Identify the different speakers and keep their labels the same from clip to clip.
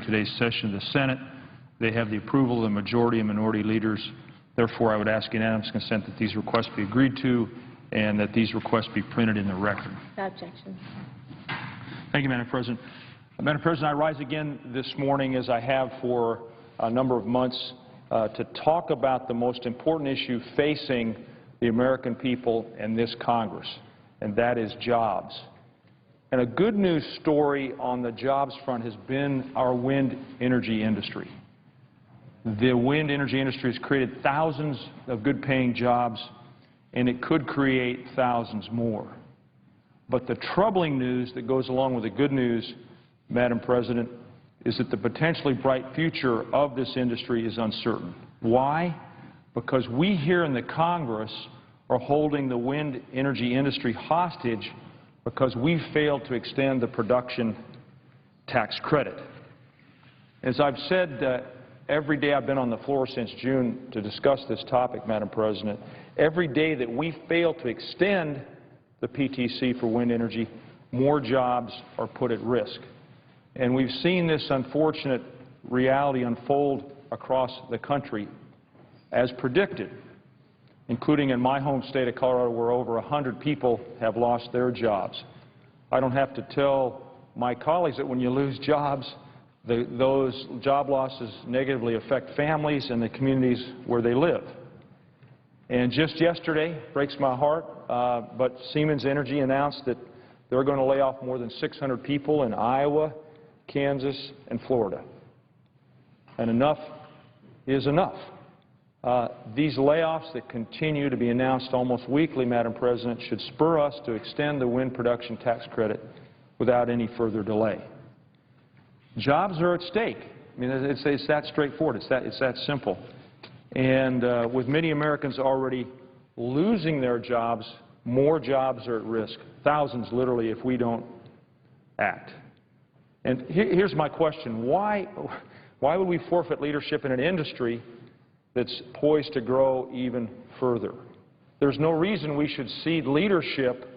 Speaker 1: today's session of the Senate. They have the approval of the majority and minority leaders. Therefore, I would ask unanimous consent that these requests be agreed to and that these requests be printed in the record.
Speaker 2: Without objection.
Speaker 1: Thank you, Madam President. Madam President, I rise again this morning, as I have for a number of months, to talk about the most important issue facing the American people and this Congress, and that is jobs. And a good news story on the jobs front has been our wind energy industry. The wind energy industry has created thousands of good-paying jobs, and it could create thousands more. But the troubling news that goes along with the good news, Madam President, is that the potentially bright future of this industry is uncertain. Why? Because we here in the Congress are holding the wind energy industry hostage because we failed to extend the production tax credit. As I've said every day I've been on the floor since June to discuss this topic, Madam President, every day that we fail to extend the PTC for wind energy, more jobs are put at risk. And we've seen this unfortunate reality unfold across the country as predicted, including in my home state of Colorado, where over 100 people have lost their jobs. I don't have to tell my colleagues that when you lose jobs, those job losses negatively affect families and the communities where they live. And just yesterday, breaks my heart, but Siemens Energy announced that they're going to lay off more than 600 people in Iowa, Kansas, and Florida. And enough is enough. These layoffs that continue to be announced almost weekly, Madam President, should spur us to extend the wind production tax credit without any further delay. Jobs are at stake. I mean, it's that straightforward. It's that simple. And with many Americans already losing their jobs, more jobs are at risk, thousands literally, if we don't act. And here's my question. Why would we forfeit leadership in an industry that's poised to grow even further? There's no reason we should cede leadership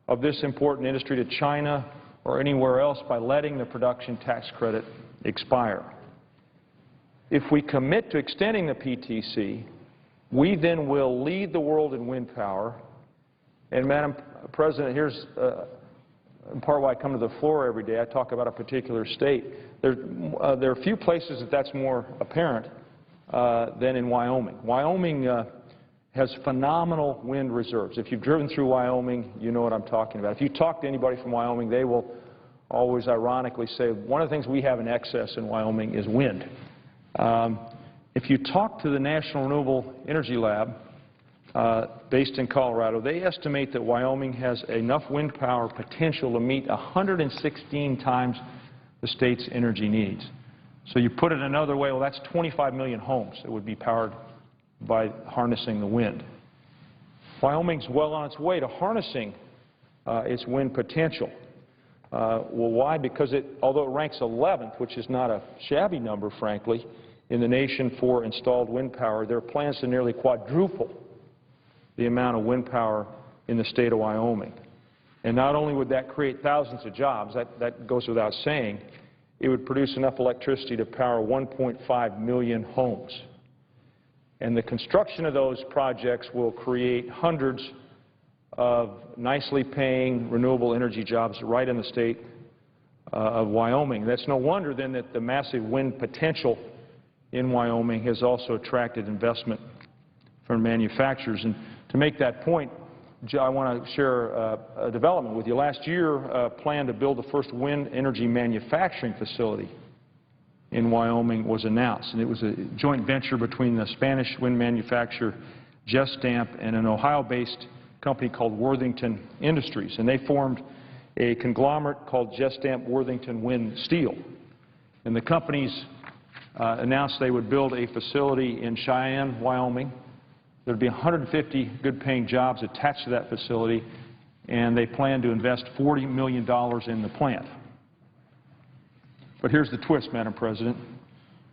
Speaker 1: of this important industry to China or anywhere else by letting the production tax credit expire. If we commit to extending the PTC, we then will lead the world in wind power. And, Madam President, here's in part why I come to the floor every day. I talk about a particular state. There are few places that's more apparent than in Wyoming. Wyoming has phenomenal wind reserves. If you've driven through Wyoming, you know what I'm talking about. If you talk to anybody from Wyoming, they will always ironically say one of the things we have in excess in Wyoming is wind. If you talk to the National Renewable Energy Lab, based in Colorado, they estimate that Wyoming has enough wind power potential to meet 116 times the state's energy needs. So you put it another way, well, that's 25 million homes that would be powered by harnessing the wind. Wyoming's well on its way to harnessing its wind potential. Well, why? Because although it ranks 11th, which is not a shabby number, frankly, in the nation for installed wind power, there are plans to nearly quadruple the amount of wind power in the state of Wyoming. And not only would that create thousands of jobs, that goes without saying, it would produce enough electricity to power 1.5 million homes. And the construction of those projects will create hundreds of nicely paying renewable energy jobs right in the state of Wyoming. That's no wonder then that the massive wind potential in Wyoming has also attracted investment from manufacturers. And to make that point, I want to share a development with you. Last year, a plan to build the first wind energy manufacturing facility in Wyoming was announced, and it was a joint venture between the Spanish wind manufacturer Gestamp and an Ohio-based company called Worthington Industries, and they formed a conglomerate called Gestamp Worthington Wind Steel. And the companies announced they would build a facility in Cheyenne, Wyoming. There would be 150 good-paying jobs attached to that facility, and they plan to invest $40 million in the plant. But here's the twist, Madam President.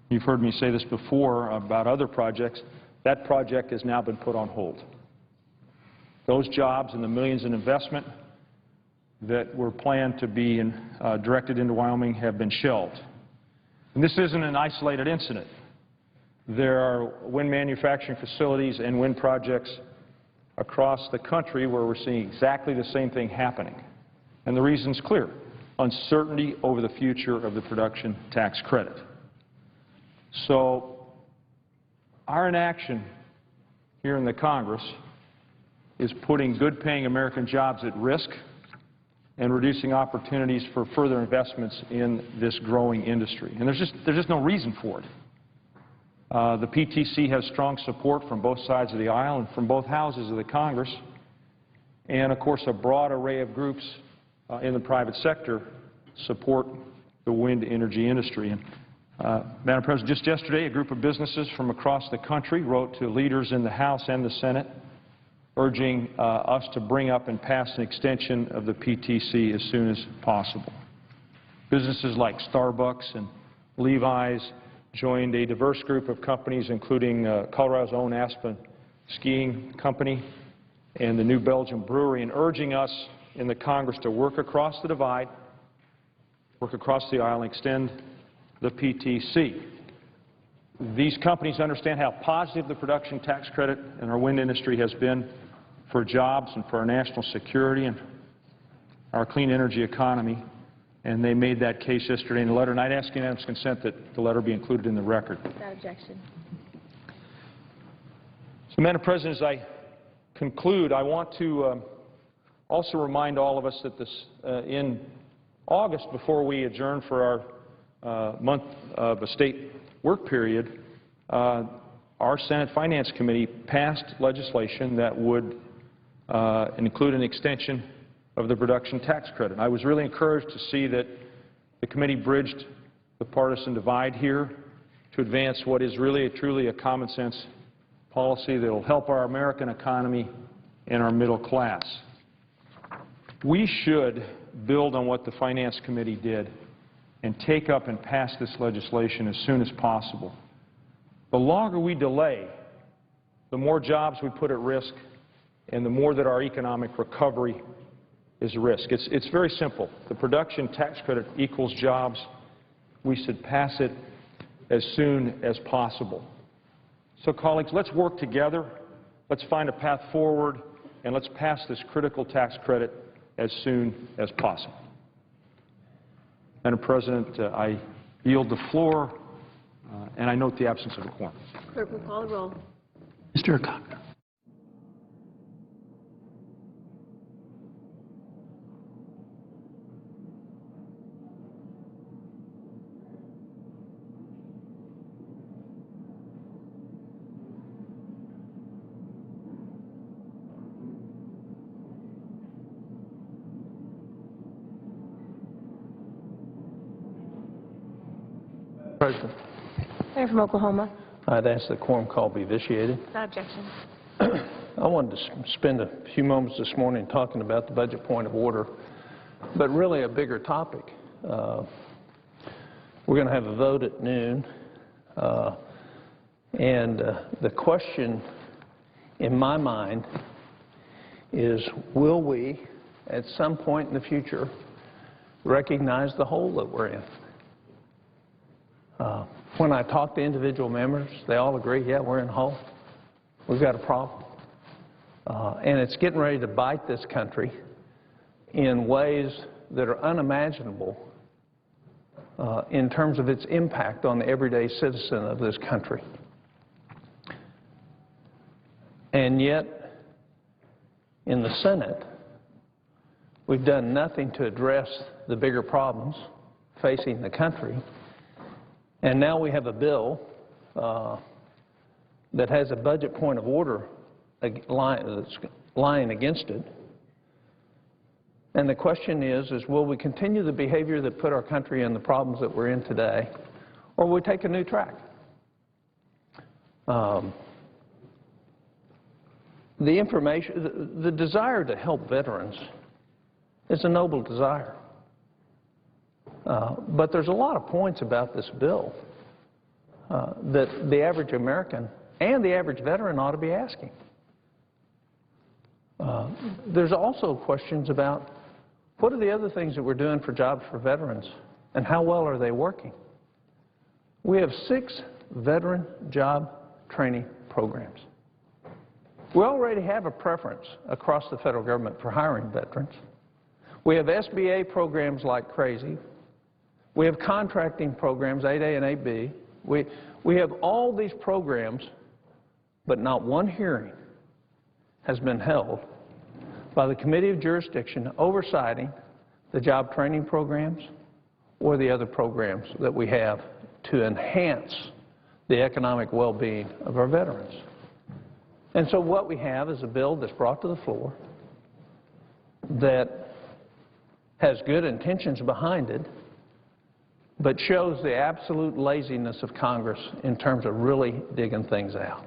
Speaker 1: You've heard me say this before about other projects. That project has now been put on hold. Those jobs and the millions in investment that were planned to be directed into Wyoming have been shelved. And this isn't an isolated incident. There are wind manufacturing facilities and wind projects across the country where we're seeing exactly the same thing happening. And the reason's clear: uncertainty over the future of the production tax credit. So our inaction here in the Congress is putting good-paying American jobs at risk and reducing opportunities for further investments in this growing industry. And there's just no reason for it. The PTC has strong support from both sides of the aisle and from both houses of the Congress, and of course a broad array of groups in the private sector support the wind energy industry. And, Madam President, just yesterday a group of businesses from across the country wrote to leaders in the House and the Senate urging us to bring up and pass an extension of the PTC as soon as possible. Businesses like Starbucks and Levi's joined a diverse group of companies, including Colorado's own Aspen Skiing Company and the New Belgium Brewery, in urging us in the Congress to work across the divide, work across the aisle, and extend the PTC. These companies understand how positive the production tax credit in our wind industry has been for jobs and for our national security and our clean energy economy, and they made that case yesterday in a letter, and I'd ask unanimous consent that the letter be included in the record.
Speaker 2: Without objection.
Speaker 1: So, Madam President, as I conclude, I want to also remind all of us that this, in August, before we adjourn for our month of a state work period, our Senate Finance Committee passed legislation that would include an extension of the production tax credit. I was really encouraged to see that the committee bridged the partisan divide here to advance what is really truly a common sense policy that will help our American economy and our middle class. We should build on what the Finance Committee did and take up and pass this legislation as soon as possible. The longer we delay, the more jobs we put at risk and the more that our economic recovery is at risk. It's very simple. The production tax credit equals jobs. We should pass it as soon as possible. So, colleagues, let's work together. Let's find a path forward, and let's pass this critical tax credit as soon as possible. Madam President, I yield the floor, and I note the absence of a quorum.
Speaker 2: Clerk will call the roll.
Speaker 3: Mr. Acosta.
Speaker 4: President,
Speaker 2: Senator from Oklahoma.
Speaker 4: I'd ask the quorum call be vitiated.
Speaker 2: Without objection.
Speaker 4: I wanted to spend a few moments this morning talking about the budget point of order, but really a bigger topic. We're going to have a vote at noon, and the question in my mind is, will we, at some point in the future, recognize the hole that we're in? When I talk to individual members, they all agree, yeah, we're in a hole. We've got a problem. And it's getting ready to bite this country in ways that are unimaginable in terms of its impact on the everyday citizen of this country. And yet, in the Senate, we've done nothing to address the bigger problems facing the country. And now we have a bill that has a budget point of order that's lying against it. And the question is will we continue the behavior that put our country in the problems that we're in today, or will we take a new track? The desire to help veterans is a noble desire. But there's a lot of points about this bill that the average American and the average veteran ought to be asking. There's also questions about what are the other things that we're doing for jobs for veterans and how well are they working? We have 6 veteran job training programs. We already have a preference across the federal government for hiring veterans. We have SBA programs like crazy. We have contracting programs, 8A and 8B. We have all these programs, but not one hearing has been held by the Committee of Jurisdiction oversighting the job training programs or the other programs that we have to enhance the economic well-being of our veterans. And so what we have is a bill that's brought to the floor that has good intentions behind it, but shows the absolute laziness of Congress in terms of really digging things out.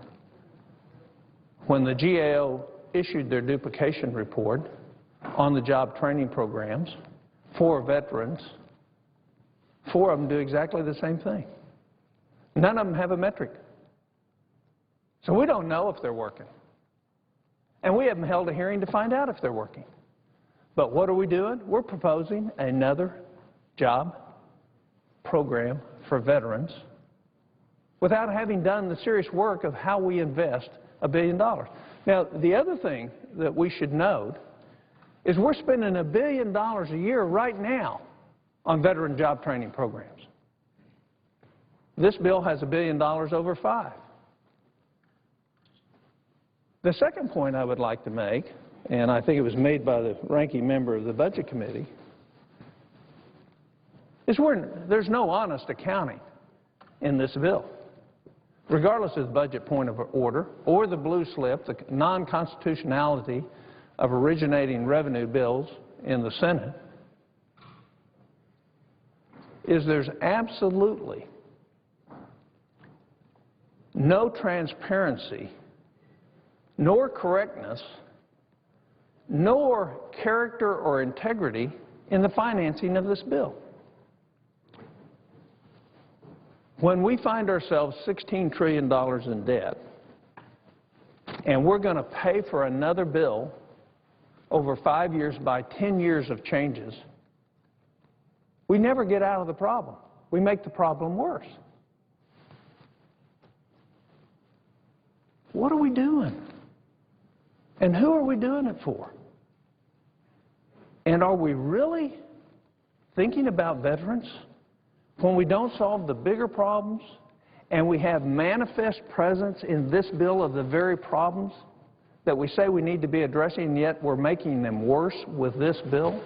Speaker 4: When the GAO issued their duplication report on the job training programs for veterans, 4 of them do exactly the same thing. None of them have a metric. So we don't know if they're working. And we haven't held a hearing to find out if they're working. But what are we doing? We're proposing another job program for veterans without having done the serious work of how we invest $1 billion. Now, the other thing that we should note is we're spending $1 billion a year right now on veteran job training programs. This bill has $1 billion over 5. The second point I would like to make, and I think it was made by the ranking member of the Budget Committee, is there's no honest accounting in this bill. Regardless of the budget point of order or the blue slip, the non-constitutionality of originating revenue bills in the Senate, is there's absolutely no transparency, nor correctness, nor character or integrity in the financing of this bill. When we find ourselves $16 trillion in debt, and we're going to pay for another bill over 5 years by 10 years of changes, we never get out of the problem. We make the problem worse. What are we doing? And who are we doing it for? And are we really thinking about veterans when we don't solve the bigger problems and we have manifest presence in this bill of the very problems that we say we need to be addressing, and yet we're making them worse with this bill?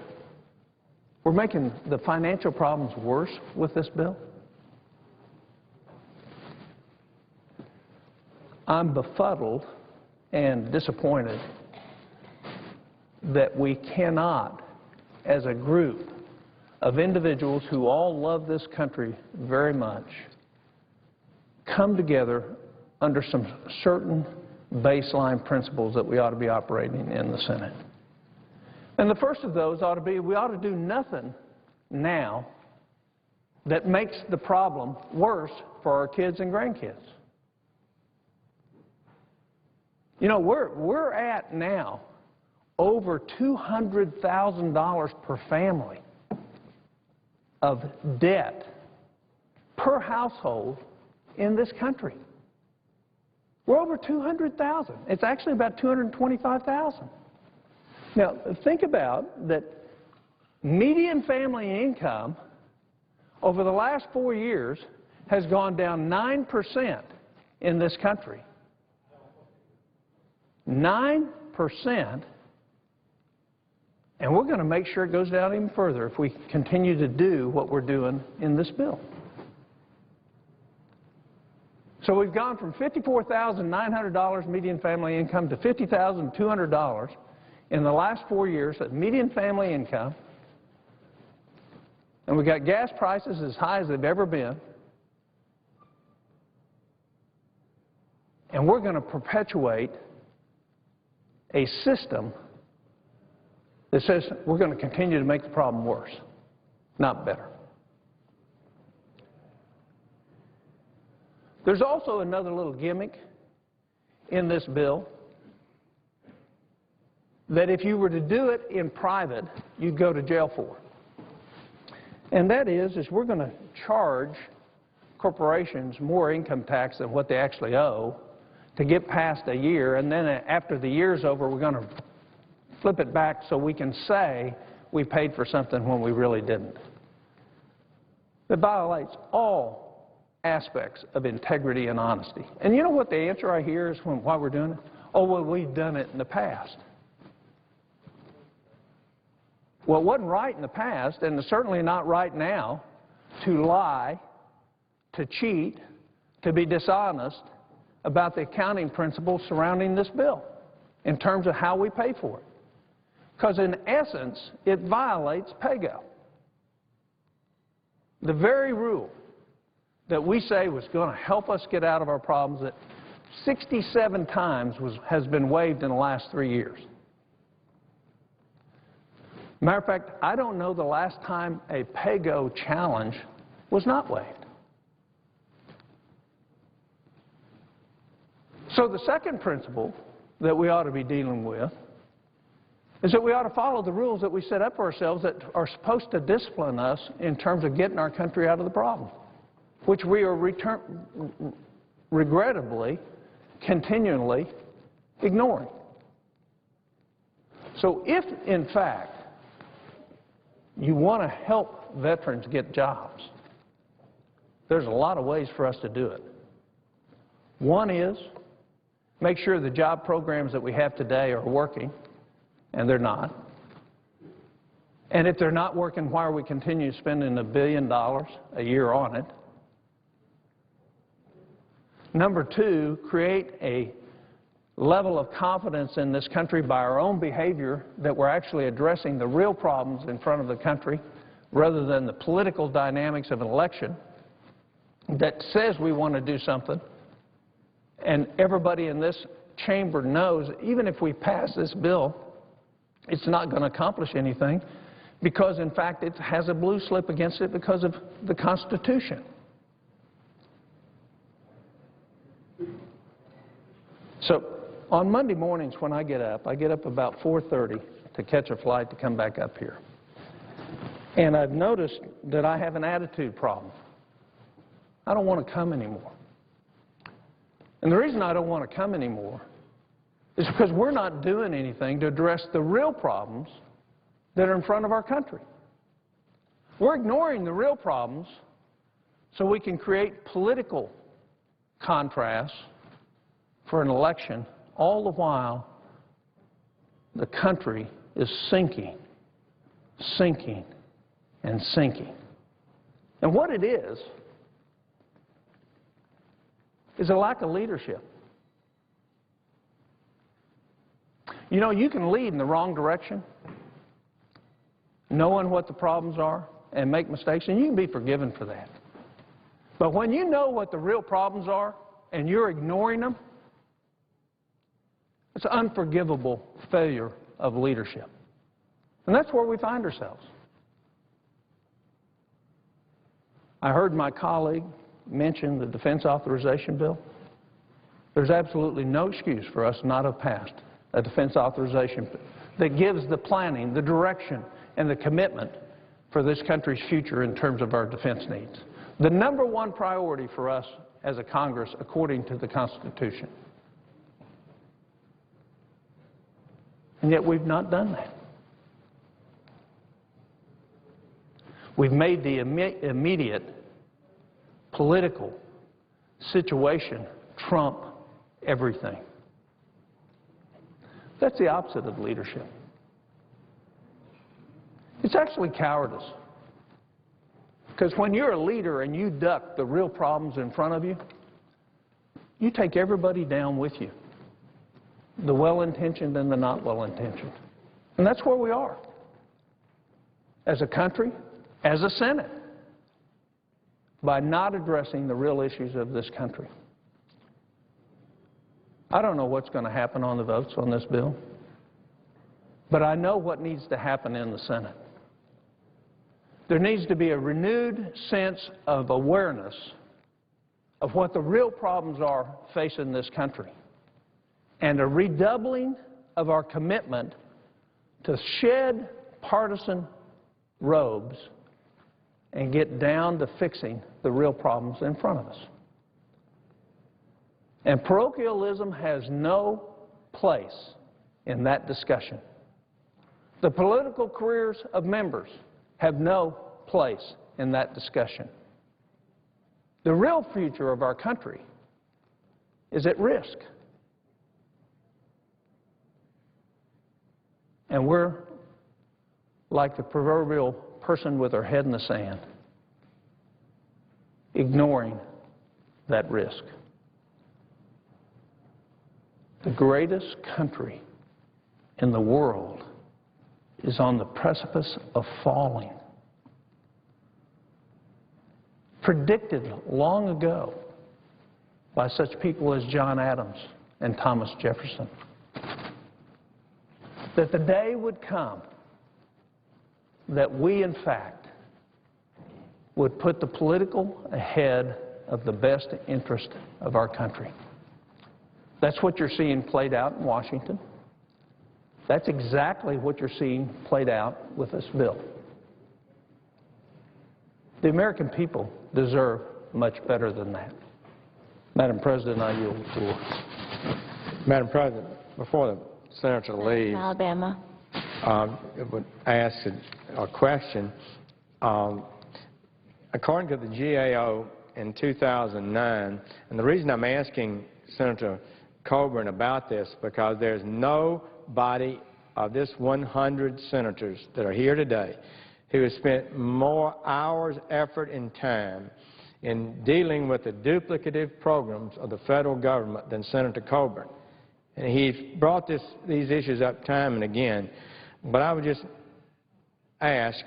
Speaker 4: We're making the financial problems worse with this bill? I'm befuddled and disappointed that we cannot, as a group of individuals who all love this country very much, come together under some certain baseline principles that we ought to be operating in the Senate. And the first of those ought to be we ought to do nothing now that makes the problem worse for our kids and grandkids. You know, we're at now over $200,000 per family of debt per household in this country. We're over 200,000. It's actually about 225,000. Now, think about that median family income over the last 4 years has gone down 9% in this country. 9%, and we're going to make sure it goes down even further if we continue to do what we're doing in this bill. So we've gone from $54,900 median family income to $50,200 in the last 4 years at median family income, and we've got gas prices as high as they've ever been, and we're going to perpetuate a system that says we're going to continue to make the problem worse, not better. There's also another little gimmick in this bill that if you were to do it in private, you'd go to jail for. And that is we're going to charge corporations more income tax than what they actually owe to get past a year, and then after the year's over, we're going to flip it back so we can say we paid for something when we really didn't. It violates all aspects of integrity and honesty. And you know what the answer I hear is why we're doing it? Oh, well, we've done it in the past. Well, it wasn't right in the past, and it's certainly not right now, to lie, to cheat, to be dishonest about the accounting principles surrounding this bill in terms of how we pay for it. Because in essence, it violates PAYGO. The very rule that we say was going to help us get out of our problems that 67 times has been waived in the last 3 years. Matter of fact, I don't know the last time a PAYGO challenge was not waived. So the second principle that we ought to be dealing with is that we ought to follow the rules that we set up for ourselves that are supposed to discipline us in terms of getting our country out of the problem, which we are regrettably, continually ignoring. So if, in fact, you want to help veterans get jobs, there's a lot of ways for us to do it. One is make sure the job programs that we have today are working, and they're not. And if they're not working, why are we continuing spending $1 billion a year on it? Number two, create a level of confidence in this country by our own behavior that we're actually addressing the real problems in front of the country rather than the political dynamics of an election that says we want to do something, and everybody in this chamber knows even if we pass this bill, it's not going to accomplish anything because, in fact, it has a blue slip against it because of the Constitution. So on Monday mornings when I get up about 4:30 to catch a flight to come back up here. And I've noticed that I have an attitude problem. I don't want to come anymore. And the reason I don't want to come anymore is because we're not doing anything to address the real problems that are in front of our country. We're ignoring the real problems so we can create political contrasts for an election, all the while the country is sinking, sinking, and sinking. And what it is a lack of leadership. You know, you can lead in the wrong direction, knowing what the problems are, and make mistakes, and you can be forgiven for that. But when you know what the real problems are, and you're ignoring them, it's an unforgivable failure of leadership. And that's where we find ourselves. I heard my colleague mention the defense authorization bill. There's absolutely no excuse for us not to have passed a defense authorization bill that gives the planning, the direction, and the commitment for this country's future in terms of our defense needs. The number one priority for us as a Congress, according to the Constitution. And yet we've not done that. We've made the immediate political situation trump everything. That's the opposite of leadership. It's actually cowardice. Because when you're a leader and you duck the real problems in front of you, you take everybody down with you, the well-intentioned and the not well-intentioned. And that's where we are as a country, as a Senate, by not addressing the real issues of this country. I don't know what's going to happen on the votes on this bill, but I know what needs to happen in the Senate. There needs to be a renewed sense of awareness of what the real problems are facing this country, and a redoubling of our commitment to shed partisan robes and get down to fixing the real problems in front of us. And parochialism has no place in that discussion. The political careers of members have no place in that discussion. The real future of our country is at risk. And we're like the proverbial person with her head in the sand, ignoring that risk. The greatest country in the world is on the precipice of falling. Predicted long ago by such people as John Adams and Thomas Jefferson, that the day would come that we, in fact, would put the political ahead of the best interest of our country. That's what you're seeing played out in Washington. That's exactly what you're seeing played out with this bill. The American people deserve much better than that. Madam President, I yield the floor.
Speaker 5: Madam President, before the senator leaves,
Speaker 2: Alabama.
Speaker 5: I would ask a question. According to the GAO in 2009, and the reason I'm asking Senator Coburn about this, because there's nobody of this 100 senators that are here today who has spent more hours, effort, and time in dealing with the duplicative programs of the federal government than Senator Coburn. And he's brought these issues up time and again. But I would just ask,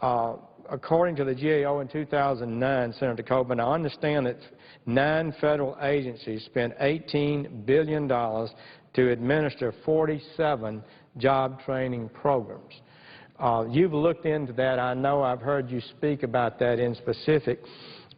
Speaker 5: according to the GAO in 2009, Senator Coburn, I understand that 9 federal agencies spent $18 billion to administer 47 job training programs. You've looked into that. I know I've heard you speak about that in specific.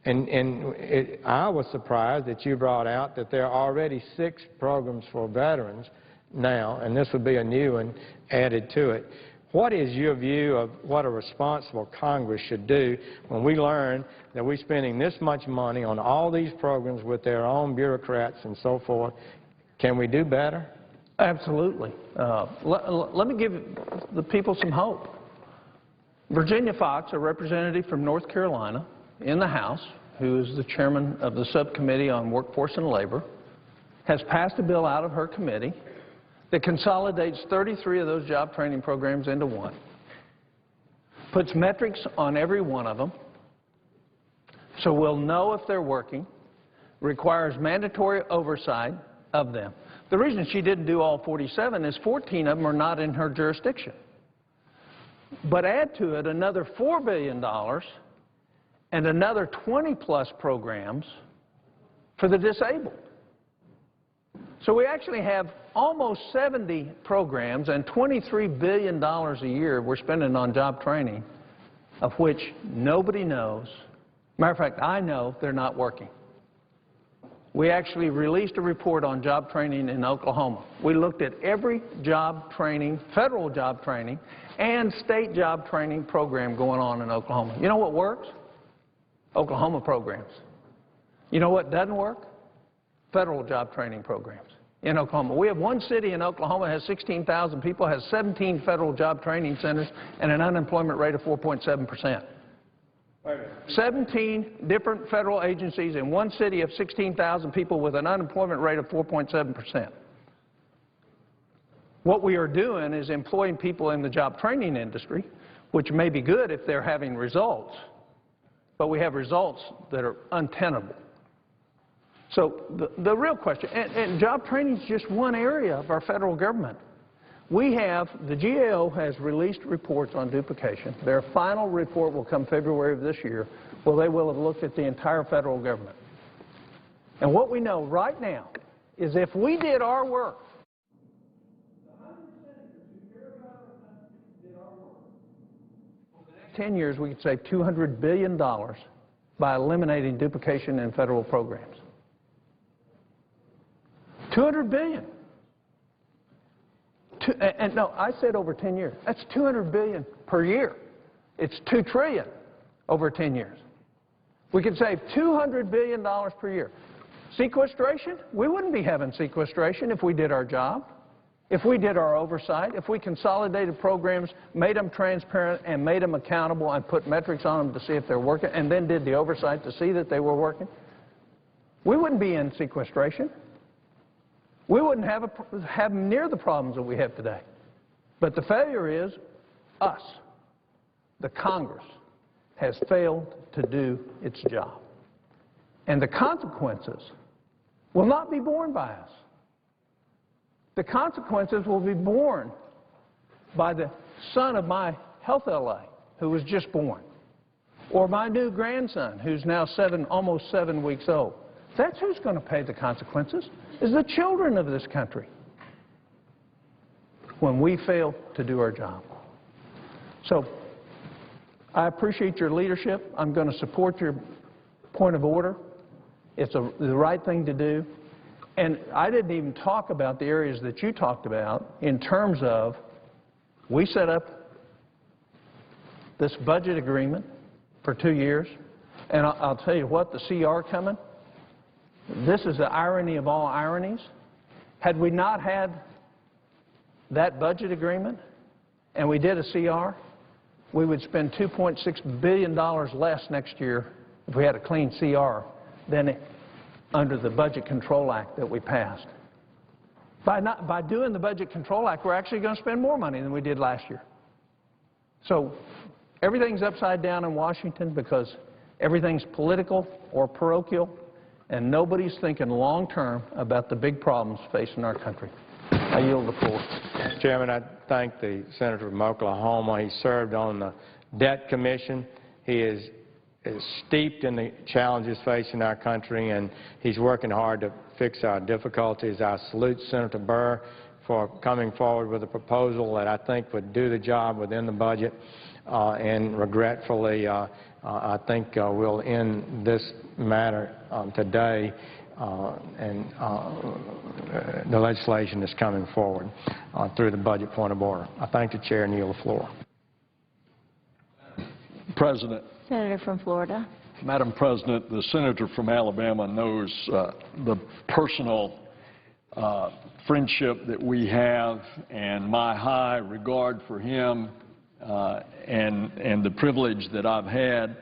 Speaker 5: I was surprised that you brought out that there are already 6 programs for veterans now, and this would be a new one added to it. What is your view of what a responsible Congress should do when we learn that we're spending this much money on all these programs with their own bureaucrats and so forth? Can we do better?
Speaker 4: Absolutely. Let me give the people some hope. Virginia Fox, a representative from North Carolina in the House, who is the chairman of the Subcommittee on Workforce and Labor, has passed a bill out of her committee that consolidates 33 of those job training programs into one, puts metrics on every one of them so we'll know if they're working, requires mandatory oversight of them. The reason she didn't do all 47 is 14 of them are not in her jurisdiction. But add to it another $4 billion and another 20-plus programs for the disabled. So we actually have almost 70 programs and $23 billion a year we're spending on job training, of which nobody knows. Matter of fact, I know they're not working. We actually released a report on job training in Oklahoma. We looked at every job training, federal job training, and state job training program going on in Oklahoma. You know what works? Oklahoma programs. You know what doesn't work? Federal job training programs in Oklahoma. We have one city in Oklahoma that has 16,000 people, has 17 federal job training centers, and an unemployment rate of 4.7%. 17 different federal agencies in one city of 16,000 people with an unemployment rate of 4.7%. What we are doing is employing people in the job training industry, which may be good if they're having results, but we have results that are untenable. So the real question, and job training is just one area of our federal government. We have, the GAO has released reports on duplication. Their final report will come February of this year. Well, they will have looked at the entire federal government. And what we know right now is if we did our work, 10 years, we could save $200 billion by eliminating duplication in federal programs. $200 billion. And no, I said over 10 years. That's $200 billion per year. It's $2 trillion over 10 years. We could save $200 billion per year. Sequestration? We wouldn't be having sequestration if we did our job, if we did our oversight, if we consolidated programs, made them transparent and made them accountable and put metrics on them to see if they're working, and then did the oversight to see that they were working. We wouldn't be in sequestration. We wouldn't have near the problems that we have today. But the failure is us. The Congress has failed to do its job. And the consequences will not be borne by us. The consequences will be borne by the son of my Health LA, who was just born, or my new grandson, who's now almost 7 weeks old. That's who's going to pay the consequences, is the children of this country, when we fail to do our job. So I appreciate your leadership. I'm going to support your point of order. It's the right thing to do. And I didn't even talk about the areas that you talked about in terms of, we set up this budget agreement for 2 years, and I'll tell you what, the CR coming, this is the irony of all ironies. Had we not had that budget agreement and we did a CR, we would spend $2.6 billion less next year if we had a clean CR than under the Budget Control Act that we passed. By doing the Budget Control Act, we're actually going to spend more money than we did last year. So everything's upside down in Washington because everything's political or parochial, and nobody's thinking long-term about the big problems facing our country. I yield the floor.
Speaker 5: Mr. Chairman, I thank the senator from Oklahoma. He served on the Debt Commission. He is steeped in the challenges facing our country, and he's working hard to fix our difficulties. I salute Senator Burr for coming forward with a proposal that I think would do the job within the budget, and regretfully, I think we'll end this matter today, and the legislation is coming forward through the budget point of order. I thank the chair and yield the floor.
Speaker 3: President.
Speaker 2: Senator from Florida.
Speaker 3: Madam President, the senator from Alabama knows the personal friendship that we have and my high regard for him and the privilege that I've had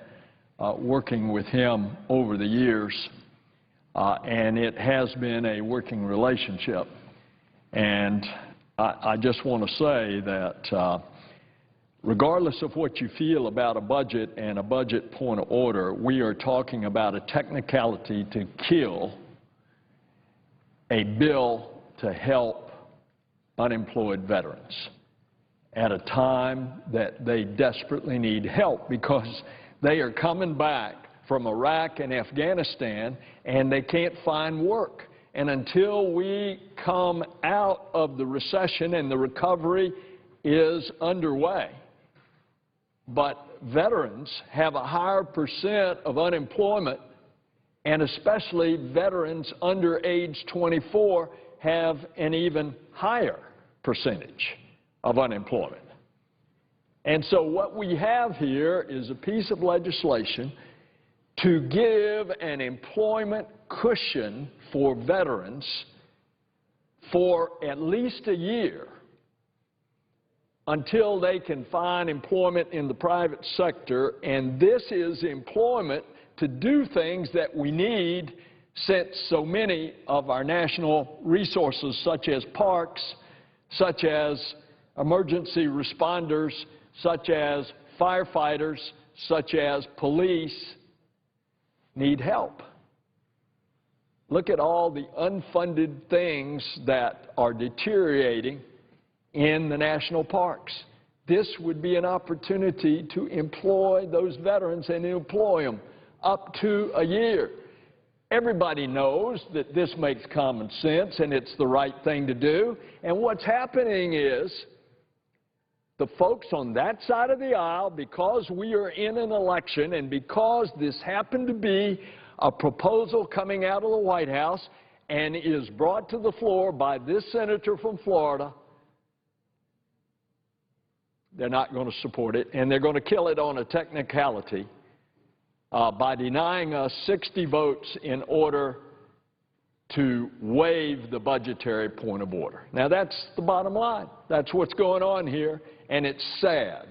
Speaker 3: working with him over the years. And it has been a working relationship. And I just want to say that regardless of what you feel about a budget and a budget point of order, we are talking about a technicality to kill a bill to help unemployed veterans at a time that they desperately need help because they are coming back from Iraq and Afghanistan and they can't find work. And until we come out of the recession and the recovery is underway, but veterans have a higher percent of unemployment, and especially veterans under age 24 have an even higher percentage of unemployment. And so what we have here is a piece of legislation to give an employment cushion for veterans for at least a year until they can find employment in the private sector, and this is employment to do things that we need since so many of our national resources, such as parks, such as emergency responders, such as firefighters, such as police, need help. Look at all the unfunded things that are deteriorating in the national parks. This would be an opportunity to employ those veterans and employ them up to a year. Everybody knows that this makes common sense and it's the right thing to do. And what's happening is the folks on that side of the aisle, because we are in an election and because this happened to be a proposal coming out of the White House and is brought to the floor by this senator from Florida, they're not going to support it, and they're going to kill it on a technicality by denying us 60 votes in order to waive the budgetary point of order. Now, that's the bottom line. That's what's going on here, and it's sad.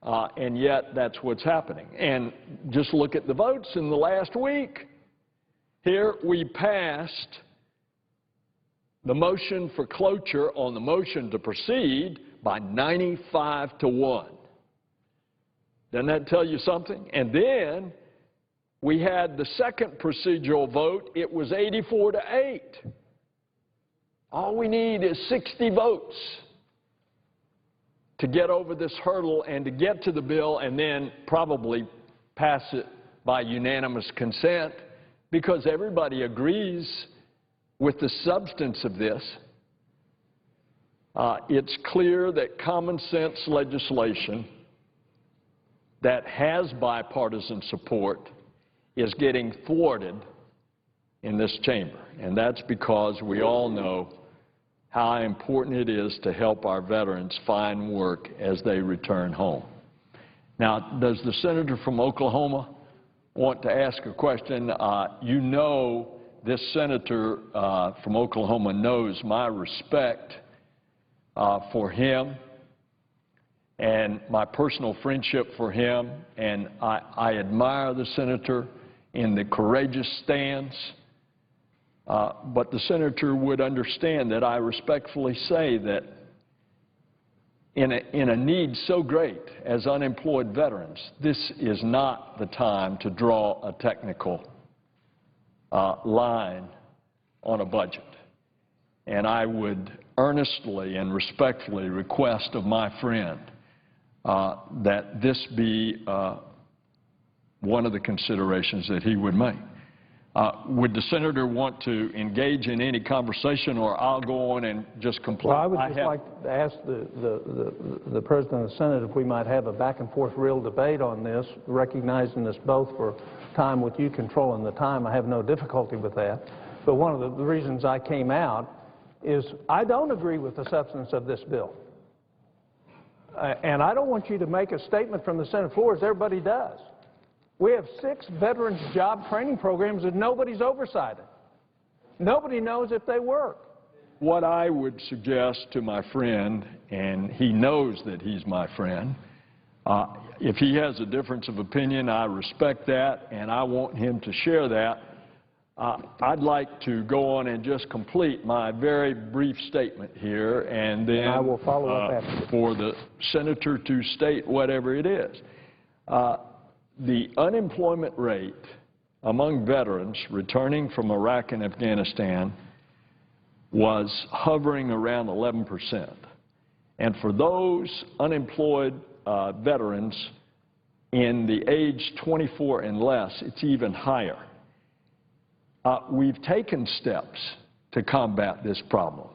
Speaker 3: And yet, that's what's happening. And just look at the votes in the last week. Here we passed the motion for cloture on the motion to proceed by 95 to 1. Doesn't that tell you something? And then we had the second procedural vote. It was 84 to 8. All we need is 60 votes to get over this hurdle and to get to the bill and then probably pass it by unanimous consent, because everybody agrees with the substance of this. It's clear that common sense legislation that has bipartisan support is getting thwarted in this chamber. And that's because we all know how important it is to help our veterans find work as they return home. Now, does the senator from Oklahoma want to ask a question? You know this senator from Oklahoma knows my respect for him and my personal friendship for him, and I admire the senator in the courageous stands. But the senator would understand that I respectfully say that in a need so great as unemployed veterans, this is not the time to draw a technical line on a budget. And I would earnestly and respectfully request of my friend that this be one of the considerations that he would make. Would the senator want to engage in any conversation, or I'll go on and just complete?
Speaker 4: Well, I would just like to ask the President of the Senate if we might have a back-and-forth real debate on this, recognizing us both for time with you controlling the time. I have no difficulty with that. But one of the reasons I came out is I don't agree with the substance of this bill. And I don't want you to make a statement from the Senate floor as everybody does. We have 6 veterans job training programs that nobody's oversighted. Nobody knows if they work.
Speaker 3: What I would suggest to my friend, and he knows that he's my friend, if he has a difference of opinion, I respect that, and I want him to share that. I'd like to go on and just complete my very brief statement here, and then
Speaker 4: I will follow up after.
Speaker 3: For the senator to state whatever it is. The unemployment rate among veterans returning from Iraq and Afghanistan was hovering around 11%. And for those unemployed veterans in the age 24 and less, it's even higher. We've taken steps to combat this problem.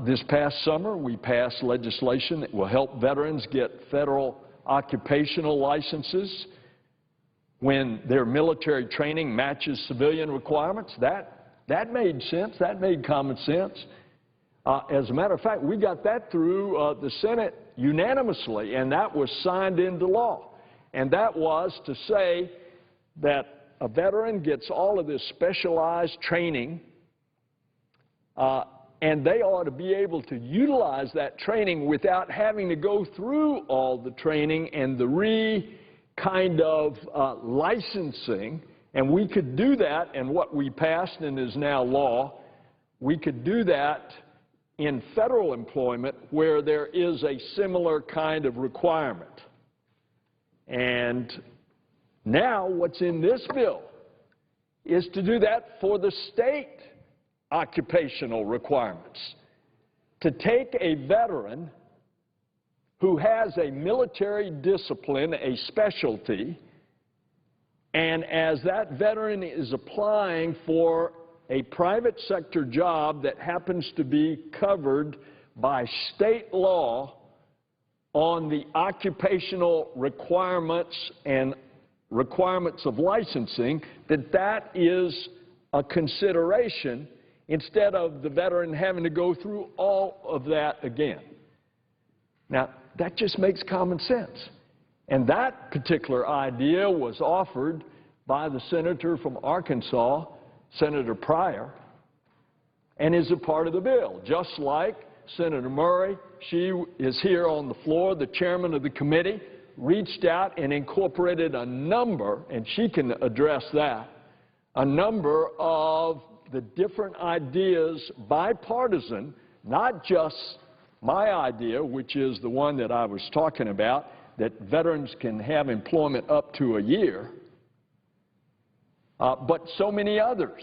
Speaker 3: This past summer, we passed legislation that will help veterans get federal occupational licenses when their military training matches civilian requirements. That made sense. That made common sense. As a matter of fact, we got that through the Senate unanimously, and that was signed into law. And that was to say that a veteran gets all of this specialized training, and they ought to be able to utilize that training without having to go through all the training and the kind of licensing. And we could do that, and what we passed and is now law, we could do that in federal employment where there is a similar kind of requirement. And now what's in this bill is to do that for the state occupational requirements, to take a veteran who has a military discipline, a specialty, and as that veteran is applying for a private sector job that happens to be covered by state law on the occupational requirements and requirements of licensing, that is a consideration instead of the veteran having to go through all of that again. Now, that just makes common sense. And that particular idea was offered by the senator from Arkansas, Senator Pryor, and is a part of the bill. Just like Senator Murray, she is here on the floor, the chairman of the committee, reached out and incorporated a number, and she can address that, a number of the different ideas, bipartisan, not just my idea, which is the one that I was talking about, that veterans can have employment up to a year, but so many others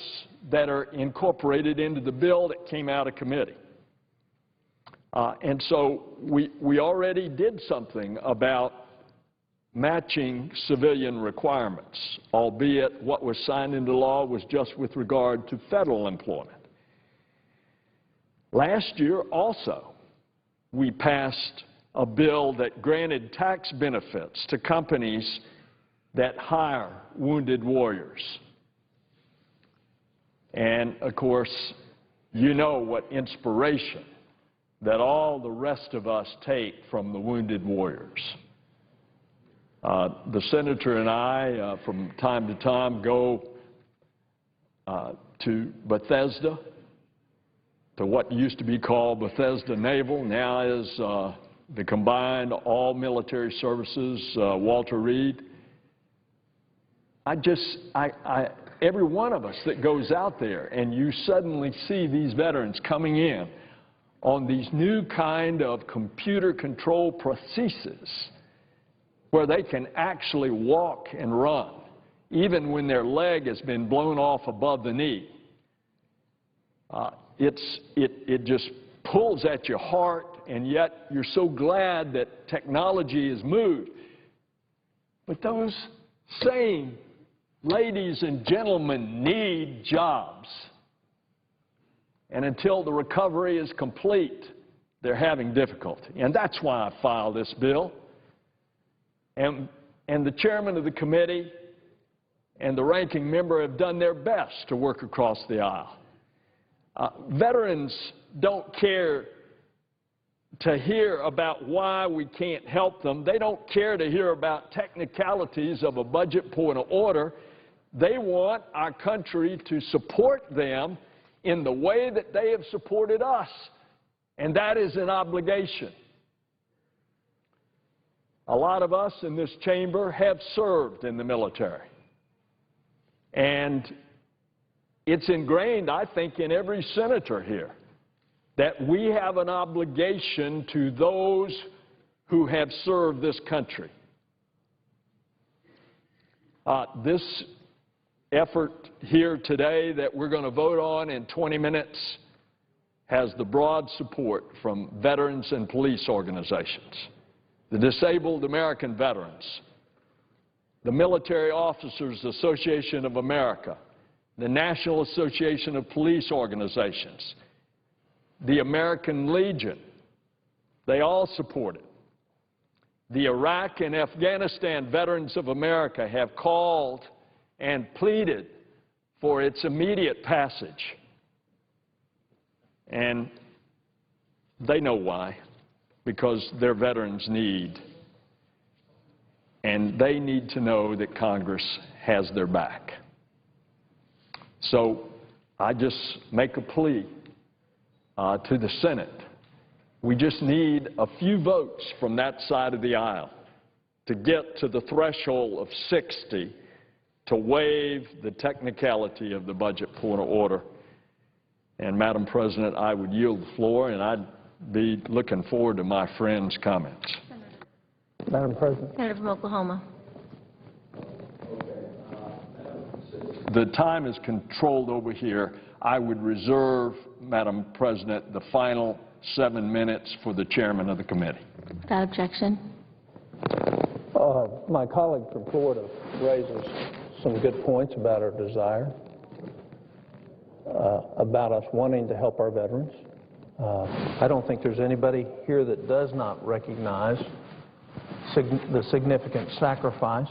Speaker 3: that are incorporated into the bill that came out of committee. And so we already did something about matching civilian requirements, albeit what was signed into law was just with regard to federal employment. Last year also, we passed a bill that granted tax benefits to companies that hire wounded warriors. And, of course, you know what inspiration that all the rest of us take from the wounded warriors. The senator and I, from time to time, go to Bethesda, to what used to be called Bethesda Naval, now is the combined all military services, Walter Reed. Every one of us that goes out there and you suddenly see these veterans coming in on these new kind of computer control prostheses where they can actually walk and run, even when their leg has been blown off above the knee. It just pulls at your heart, and yet you're so glad that technology has moved. But those same ladies and gentlemen need jobs. And until the recovery is complete, they're having difficulty. And that's why I filed this bill. And the chairman of the committee and the ranking member have done their best to work across the aisle. Veterans don't care to hear about why we can't help them. They don't care to hear about technicalities of a budget point of order. They want our country to support them in the way that they have supported us, and that is an obligation. A lot of us in this chamber have served in the military, and it's ingrained, I think, in every senator here that we have an obligation to those who have served this country. This effort here today that we're going to vote on in 20 minutes has the broad support from veterans and police organizations, the Disabled American Veterans, the Military Officers Association of America, the National Association of Police Organizations, the American Legion. They all support it. The Iraq and Afghanistan Veterans of America have called and pleaded for its immediate passage. And they know why, because their veterans need. And they need to know that Congress has their back. So I just make a plea to the Senate. We just need a few votes from that side of the aisle to get to the threshold of 60 to waive the technicality of the budget point of order. And, Madam President, I would yield the floor, and I'd be looking forward to my friend's comments.
Speaker 4: Madam President.
Speaker 2: Senator from Oklahoma.
Speaker 3: The time is controlled over here. I would reserve, Madam President, the final 7 minutes for the chairman of the committee.
Speaker 2: Without objection.
Speaker 4: My colleague from Florida raises some good points about our desire, about us wanting to help our veterans. I don't think there's anybody here that does not recognize the significant sacrifice.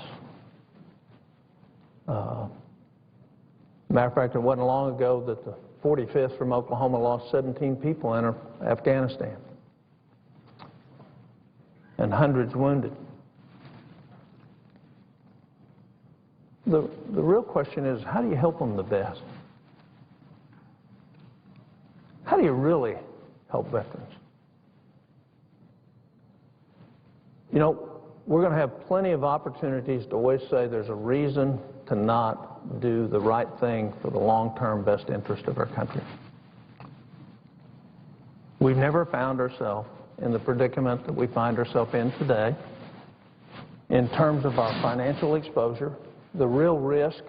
Speaker 4: Matter of fact, it wasn't long ago that the 45th from Oklahoma lost 17 people in Afghanistan and hundreds wounded. the real question is, how do you help them the best? How do you really help veterans? You know, we're going to have plenty of opportunities to always say there's a reason to not do the right thing for the long-term best interest of our country. We've never found ourselves in the predicament that we find ourselves in today in terms of our financial exposure, the real risk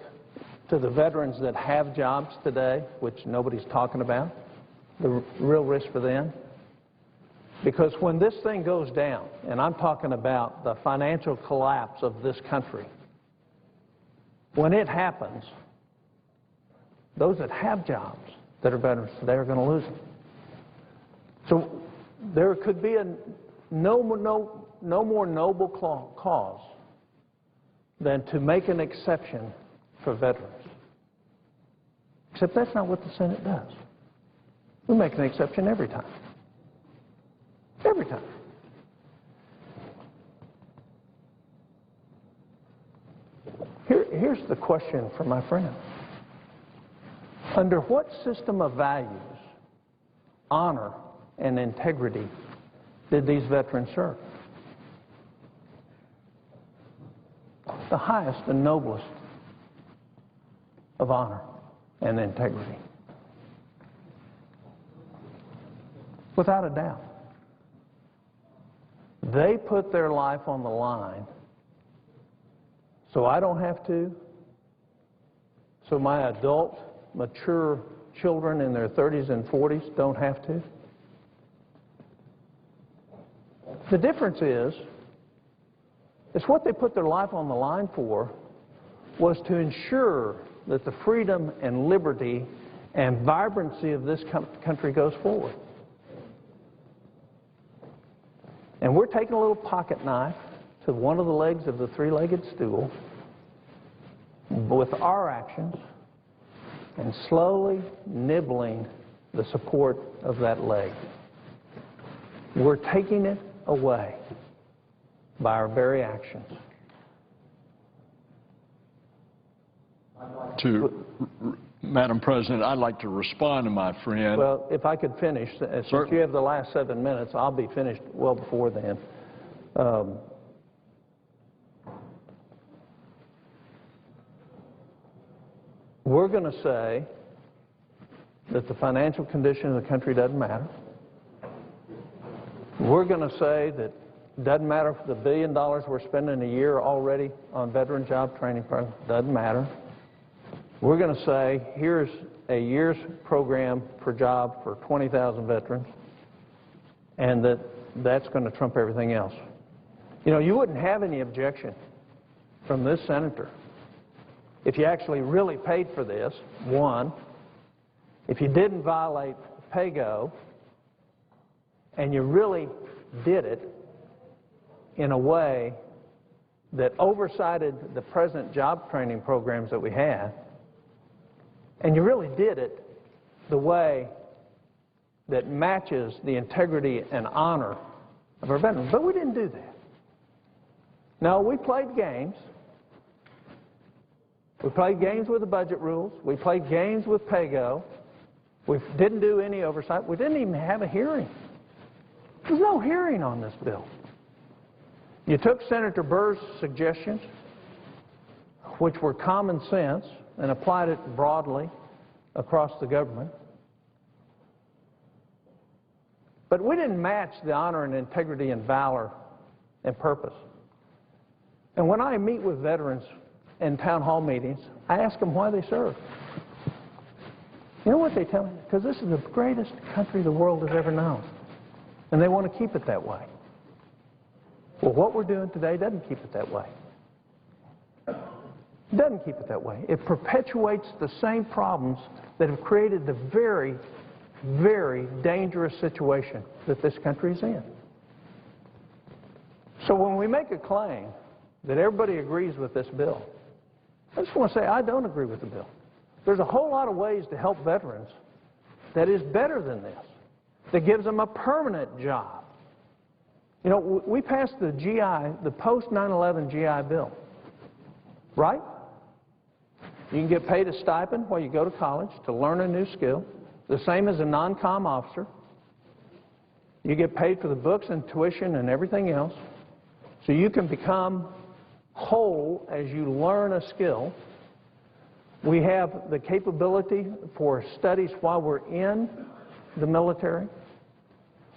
Speaker 4: to the veterans that have jobs today, which nobody's talking about, the real risk for them. Because when this thing goes down, and I'm talking about the financial collapse of this country, when it happens, those that have jobs that are veterans today are going to lose them. So there could be no more noble cause than to make an exception for veterans. Except that's not what the Senate does. We make an exception every time. Every time. Here's the question for my friend. Under what system of values, honor, and integrity did these veterans serve? The highest and noblest of honor and integrity. Without a doubt. They put their life on the line so I don't have to, so my adult, mature children in their 30s and 40s don't have to. The difference is what they put their life on the line for was to ensure that the freedom and liberty and vibrancy of this country goes forward. And we're taking a little pocket knife to one of the legs of the three-legged stool with our actions and slowly nibbling the support of that leg. We're taking it away by our very actions.
Speaker 3: Madam President, I'd like to respond to my friend.
Speaker 4: Well, if I could finish, since you have the last 7 minutes, I'll be finished well before then. We're going to say that the financial condition of the country doesn't matter. We're going to say that it doesn't matter if the $1 billion we're spending a year already on veteran job training programs, doesn't matter. We're going to say, here's a year's program per job for 20,000 veterans, and that's going to trump everything else. You know, you wouldn't have any objection from this senator if you actually really paid for this, one, if you didn't violate PAYGO, and you really did it in a way that oversighted the present job training programs that we have, and you really did it the way that matches the integrity and honor of our veterans. But we didn't do that. No, we played games. We played games with the budget rules. We played games with PAYGO. We didn't do any oversight. We didn't even have a hearing. There's no hearing on this bill. You took Senator Burr's suggestions, which were common sense, and applied it broadly across the government. But we didn't match the honor and integrity and valor and purpose. And when I meet with veterans in town hall meetings, I ask them why they serve. You know what they tell me? Because this is the greatest country the world has ever known. And they want to keep it that way. Well, what we're doing today doesn't keep it that way. It doesn't keep it that way. It perpetuates the same problems that have created the very, very dangerous situation that this country is in. So when we make a claim that everybody agrees with this bill, I just want to say I don't agree with the bill. There's a whole lot of ways to help veterans that is better than this, that gives them a permanent job. You know, we passed the GI, the post-9/11 GI Bill, right? You can get paid a stipend while you go to college to learn a new skill, the same as a non-com officer. You get paid for the books and tuition and everything else, so you can become whole as you learn a skill. We have the capability for studies while we're in the military.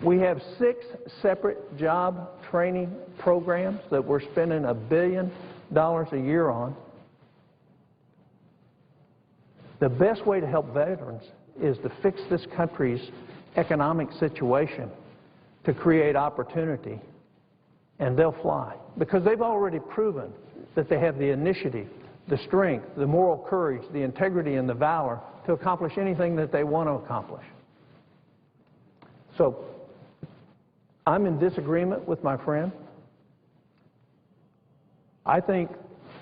Speaker 4: We have 6 separate job training programs that we're spending $1 billion a year on. The best way to help veterans is to fix this country's economic situation, to create opportunity, and they'll fly. Because they've already proven that they have the initiative, the strength, the moral courage, the integrity, and the valor to accomplish anything that they want to accomplish. So, I'm in disagreement with my friend. I think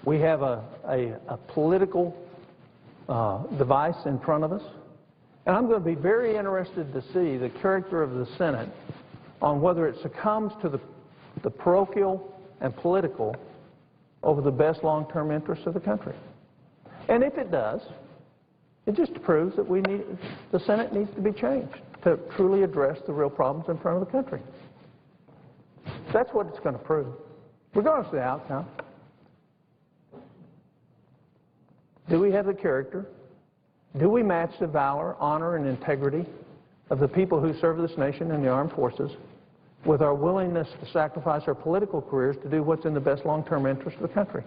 Speaker 4: we have a political device in front of us, and I'm going to be very interested to see the character of the Senate on whether it succumbs to the parochial and political over the best long-term interests of the country. And if it does, it just proves that the Senate needs to be changed to truly address the real problems in front of the country. That's what it's going to prove, regardless of the outcome. Do we have the character? Do we match the valor, honor, and integrity of the people who serve this nation in the armed forces with our willingness to sacrifice our political careers to do what's in the best long-term interest of the country?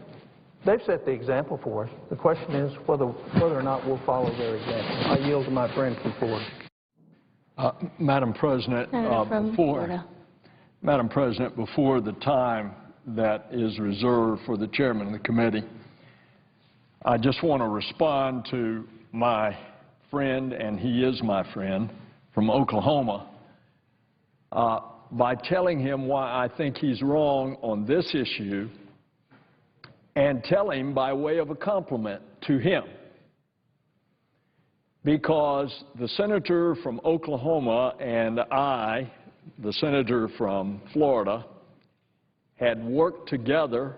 Speaker 4: They've set the example for us. The question is whether or not we'll follow their example. I yield to my friend from Florida.
Speaker 3: Madam President, Madam President, before the time that is reserved for the chairman of the committee, I just want to respond to my friend, and he is my friend, from Oklahoma, by telling him why I think he's wrong on this issue, and tell him by way of a compliment to him. Because the senator from Oklahoma and I, the senator from Florida, had worked together,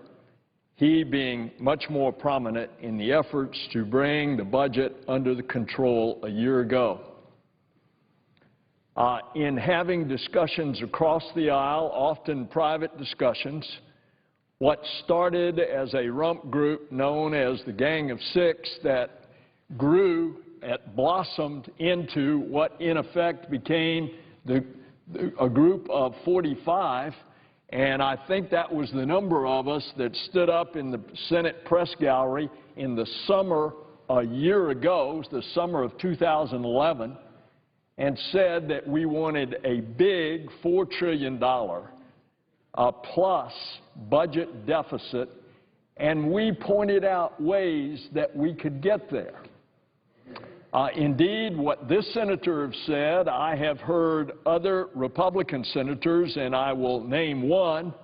Speaker 3: he being much more prominent in the efforts to bring the budget under the control a year ago. In having discussions across the aisle, often private discussions, what started as a rump group known as the Gang of Six that grew, blossomed into what in effect became a group of 45, and I think that was the number of us that stood up in the Senate press gallery in the summer a year ago, the summer of 2011, and said that we wanted a big $4 trillion plus budget deficit, and we pointed out ways that we could get there. Indeed, what this senator has said, I have heard other Republican senators, and I will name one,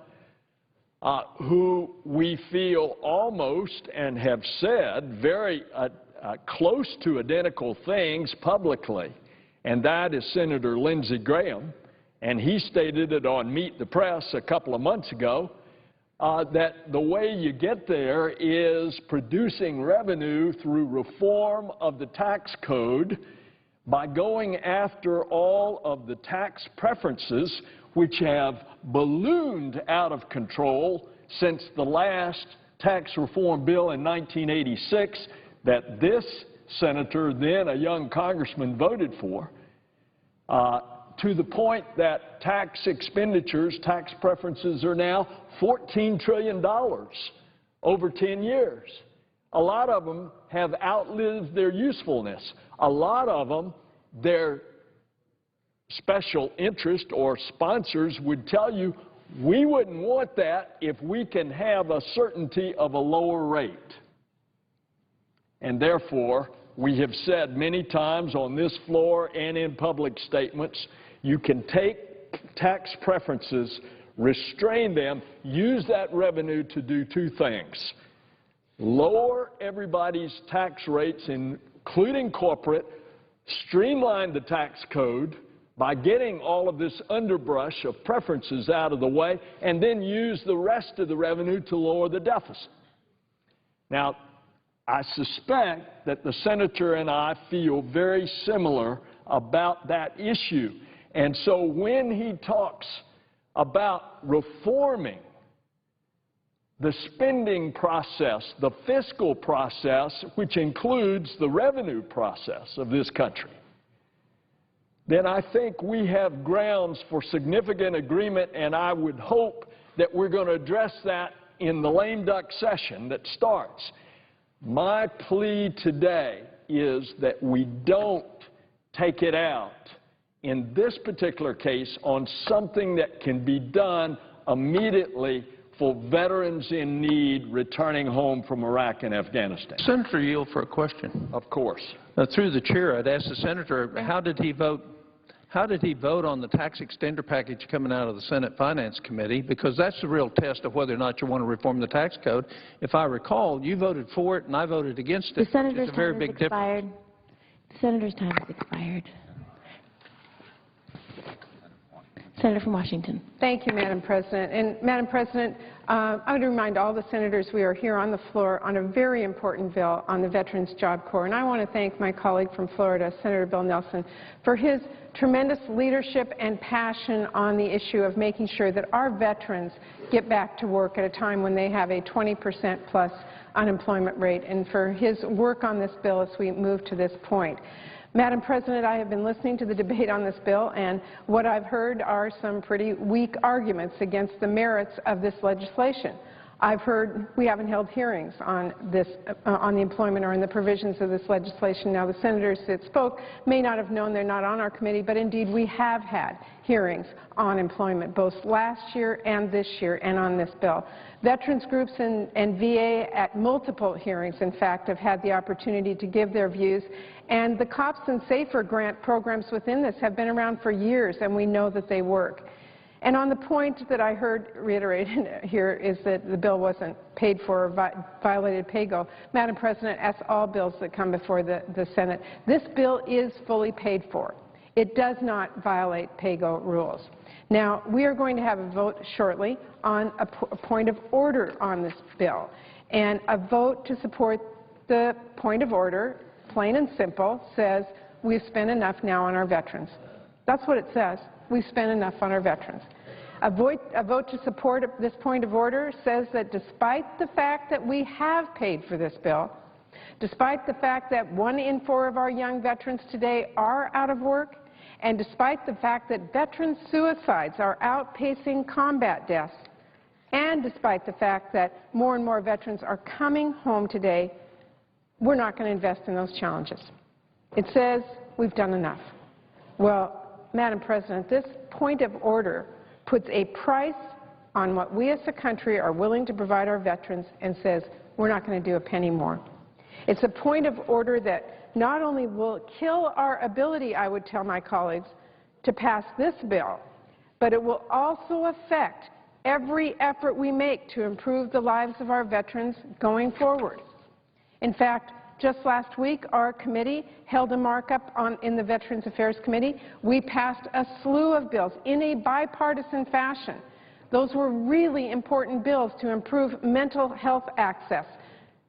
Speaker 3: who we feel almost and have said very close to identical things publicly, and that is Senator Lindsey Graham, and he stated it on Meet the Press a couple of months ago, that the way you get there is producing revenue through reform of the tax code by going after all of the tax preferences which have ballooned out of control since the last tax reform bill in 1986 that this senator, then a young congressman, voted for, to the point that tax expenditures, tax preferences are now $14 trillion over 10 years. A lot of them have outlived their usefulness. A lot of them, their special interest or sponsors would tell you, we wouldn't want that if we can have a certainty of a lower rate. And therefore, we have said many times on this floor and in public statements, you can take tax preferences, restrain them, use that revenue to do two things. Lower everybody's tax rates, including corporate, streamline the tax code by getting all of this underbrush of preferences out of the way, and then use the rest of the revenue to lower the deficit. Now, I suspect that the senator and I feel very similar about that issue. And so when he talks about reforming the spending process, the fiscal process, which includes the revenue process of this country, then I think we have grounds for significant agreement, and I would hope that we're going to address that in the lame duck session that starts. My plea today is that we don't take it out in this particular case on something that can be done immediately for veterans in need returning home from Iraq and Afghanistan.
Speaker 4: Senator, yield for a question.
Speaker 3: Of course.
Speaker 4: Through the chair, I'd ask the senator, how did he vote on the tax extender package coming out of the Senate Finance Committee? Because that's the real test of whether or not you want to reform the tax code. If I recall, you voted for it and I voted against it.
Speaker 2: The senator's
Speaker 4: It's a very
Speaker 2: time
Speaker 4: big
Speaker 2: has
Speaker 4: difference.
Speaker 2: expired. The senator's time has expired. Senator from Washington.
Speaker 6: Thank you, Madam President. And, Madam President, I would remind all the senators we are here on the floor on a very important bill on the Veterans Job Corps. And I want to thank my colleague from Florida, Senator Bill Nelson, for his tremendous leadership and passion on the issue of making sure that our veterans get back to work at a time when they have a 20% plus unemployment rate, and for his work on this bill as we move to this point. Madam President, I have been listening to the debate on this bill, and what I've heard are some pretty weak arguments against the merits of this legislation. I've heard we haven't held hearings on this, on the employment or in the provisions of this legislation. Now, the senators that spoke may not have known, they're not on our committee, but indeed we have had hearings on employment, both last year and this year, and on this bill. Veterans groups and VA at multiple hearings, in fact, have had the opportunity to give their views, and the COPS and SAFER grant programs within this have been around for years, and we know that they work. And on the point that I heard reiterated here is that the bill wasn't paid for or violated PAYGO. Madam President, as all bills that come before the Senate, this bill is fully paid for. It does not violate PAYGO rules. Now, we are going to have a vote shortly on a point of order on this bill. And a vote to support the point of order, plain and simple, says we've spent enough now on our veterans. That's what it says. We've spent enough on our veterans. A vote to support this point of order says that despite the fact that we have paid for this bill, despite the fact that 1 in 4 of our young veterans today are out of work, and despite the fact that veteran suicides are outpacing combat deaths, and despite the fact that more and more veterans are coming home today, we're not going to invest in those challenges. It says we've done enough. Well, Madam President, this point of order puts a price on what we as a country are willing to provide our veterans and says we're not going to do a penny more. It's a point of order that not only will kill our ability, I would tell my colleagues, to pass this bill, but it will also affect every effort we make to improve the lives of our veterans going forward. In fact, just last week, our committee held a markup in the Veterans Affairs Committee. We passed a slew of bills in a bipartisan fashion. Those were really important bills to improve mental health access,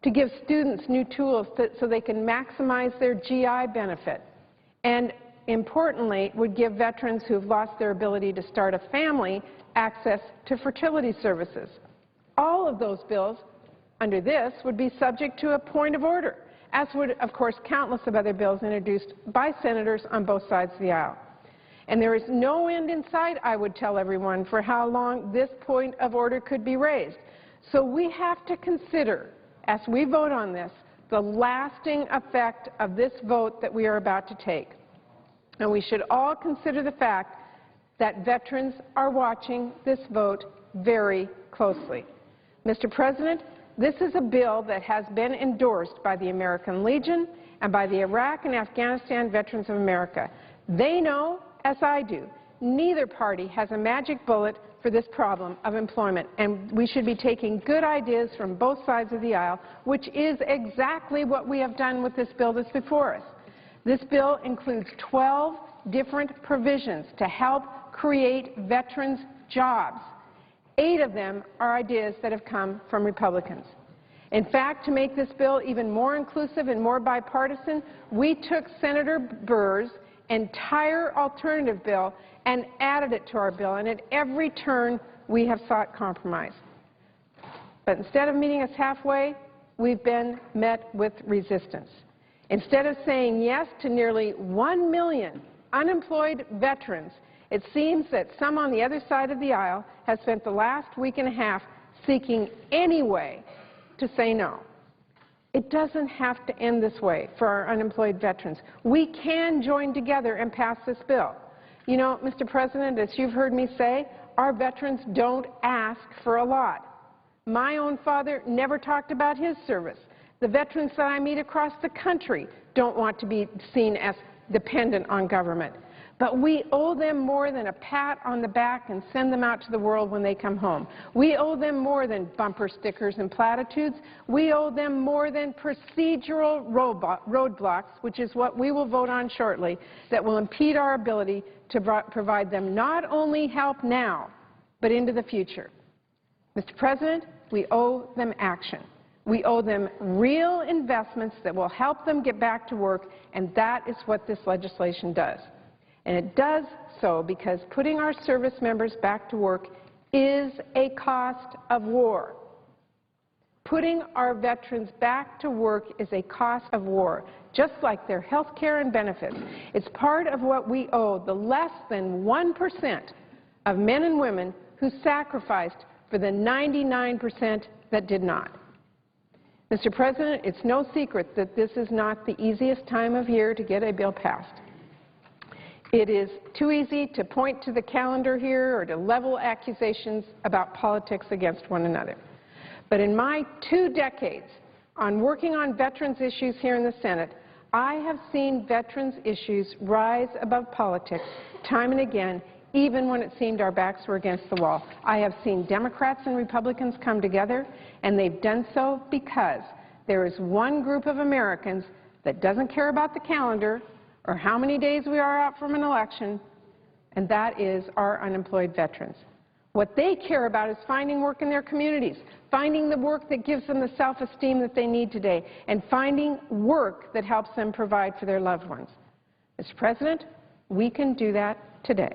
Speaker 6: to give students new tools so they can maximize their GI benefit, and importantly, would give veterans who have lost their ability to start a family access to fertility services. All of those bills under this would be subject to a point of order, as would, of course, countless of other bills introduced by senators on both sides of the aisle. And there is no end in sight, I would tell everyone, for how long this point of order could be raised. So we have to consider, as we vote on this, the lasting effect of this vote that we are about to take. And we should all consider the fact that veterans are watching this vote very closely. Mr. President, this is a bill that has been endorsed by the American Legion and by the Iraq and Afghanistan Veterans of America. They know, as I do, neither party has a magic bullet for this problem of employment, and we should be taking good ideas from both sides of the aisle, which is exactly what we have done with this bill that's before us. This bill includes 12 different provisions to help create veterans' jobs. 8 of them are ideas that have come from Republicans. In fact, to make this bill even more inclusive and more bipartisan, we took Senator Burr's entire alternative bill and added it to our bill, and at every turn we have sought compromise. But instead of meeting us halfway, we've been met with resistance. Instead of saying yes to nearly 1 million unemployed veterans, it seems that some on the other side of the aisle have spent the last week and a half seeking any way to say no. It doesn't have to end this way for our unemployed veterans. We can join together and pass this bill. You know, Mr. President, as you've heard me say, our veterans don't ask for a lot. My own father never talked about his service. The veterans that I meet across the country don't want to be seen as dependent on government. But we owe them more than a pat on the back and send them out to the world when they come home. We owe them more than bumper stickers and platitudes. We owe them more than procedural roadblocks, which is what we will vote on shortly, that will impede our ability to provide them not only help now, but into the future. Mr. President, we owe them action. We owe them real investments that will help them get back to work, and that is what this legislation does. And it does so because putting our service members back to work is a cost of war. Putting our veterans back to work is a cost of war, just like their health care and benefits. It's part of what we owe the less than 1% of men and women who sacrificed for the 99% that did not. Mr. President, it's no secret that this is not the easiest time of year to get a bill passed. It is too easy to point to the calendar here or to level accusations about politics against one another. But in my 2 decades on working on veterans issues here in the Senate, I have seen veterans issues rise above politics time and again, even when it seemed our backs were against the wall. I have seen Democrats and Republicans come together, and they've done so because there is one group of Americans that doesn't care about the calendar or how many days we are out from an election, and that is our unemployed veterans. What they care about is finding work in their communities, finding the work that gives them the self-esteem that they need today, and finding work that helps them provide for their loved ones. Mr. President, we can do that today.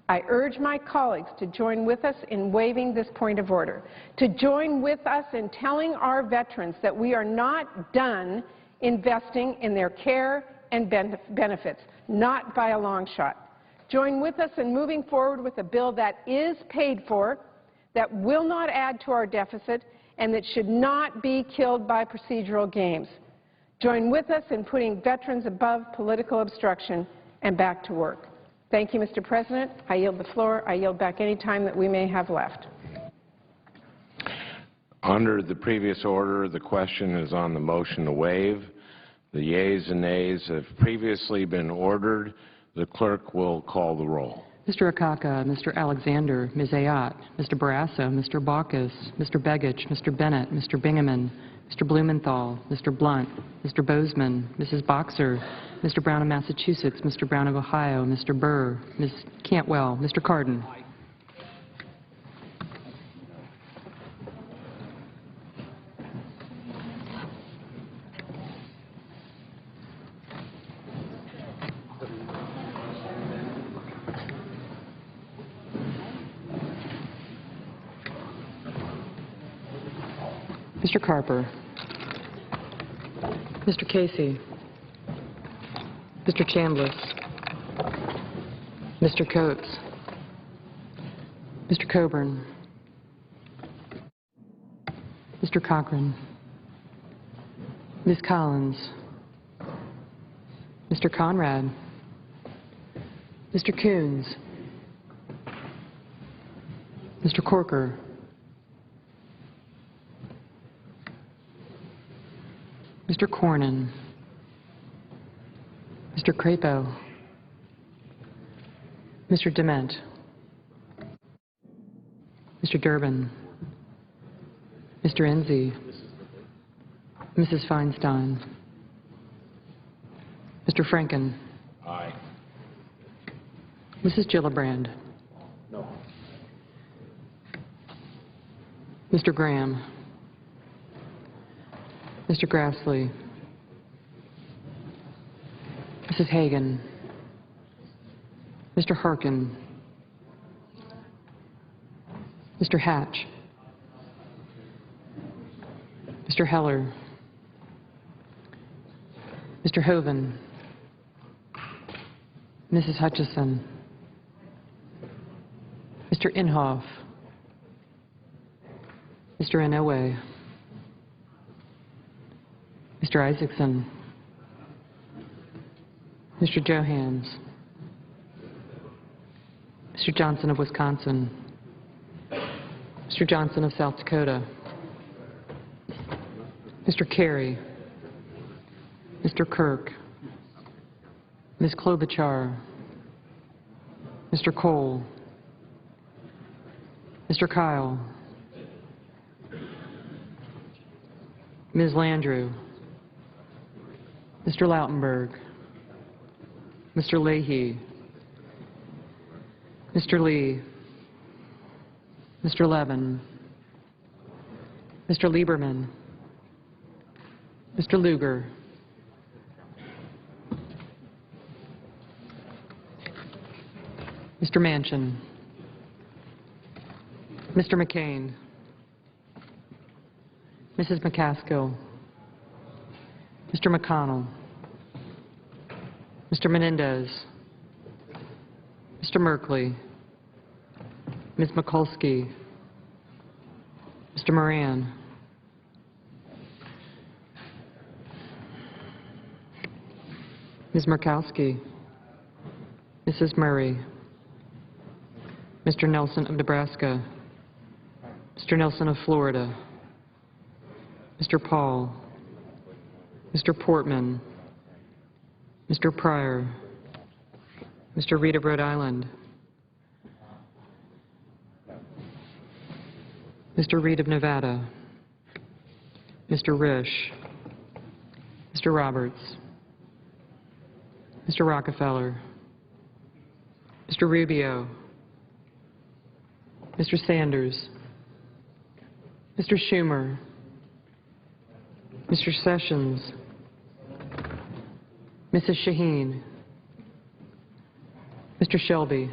Speaker 6: I urge my colleagues to join with us in waiving this point of order, to join with us in telling our veterans that we are not done investing in their care and benefits, not by a long shot. Join with us in moving forward with a bill that is paid for, that will not add to our deficit, and that should not be killed by procedural games. Join with us in putting veterans above political obstruction and back to work. Thank you, Mr. President. I yield the floor. I yield back any time that we may have left.
Speaker 7: Under the previous order, the question is on the motion to waive. The yeas and nays have previously been ordered. The clerk will call the roll.
Speaker 8: Mr. Akaka, Mr. Alexander, Ms. Ayotte, Mr. Barrasso, Mr. Baucus, Mr. Begich, Mr. Bennett, Mr. Bingaman, Mr. Blumenthal, Mr. Blunt, Mr. Bozeman, Mrs. Boxer, Mr. Brown of Massachusetts, Mr. Brown of Ohio, Mr. Burr, Ms. Cantwell, Mr. Cardin. Mr. Carper, Mr. Casey, Mr. Chambliss, Mr. Coates, Mr. Coburn, Mr. Cochran, Ms. Collins, Mr. Conrad, Mr. Coons, Mr. Corker, Mr. Cornyn, Mr. Crapo, Mr. Dement, Mr. Durbin, Mr. Enzi, Mrs. Feinstein, Mr. Franken.
Speaker 7: Aye.
Speaker 8: Mrs. Gillibrand.
Speaker 7: No.
Speaker 8: Mr. Graham. Mr. Grassley, Mrs. Hagan, Mr. Harkin, Mr. Hatch, Mr. Heller, Mr. Hoven, Mrs. Hutchison, Mr. Inhofe, Mr. Inouye, Mr. Isaacson, Mr. Johans, Mr. Johnson of Wisconsin, Mr. Johnson of South Dakota, Mr. Kerry, Mr. Kirk, Ms. Klobuchar, Mr. Cole, Mr. Kyle, Ms. Landrieu, Mr. Lautenberg, Mr. Leahy, Mr. Lee, Mr. Levin, Mr. Lieberman, Mr. Lugar, Mr. Manchin, Mr. McCain, Mrs. McCaskill, Mr. McConnell, Mr. Menendez, Mr. Merkley, Ms. Mikulski, Mr. Moran, Ms. Murkowski, Mrs. Murray, Mr. Nelson of Nebraska, Mr. Nelson of Florida, Mr. Paul, Mr. Portman, Mr. Pryor, Mr. Reed of Rhode Island, Mr. Reed of Nevada, Mr. Risch, Mr. Roberts, Mr. Rockefeller, Mr. Rubio, Mr. Sanders, Mr. Schumer, Mr. Sessions, Mrs. Shaheen, Mr. Shelby,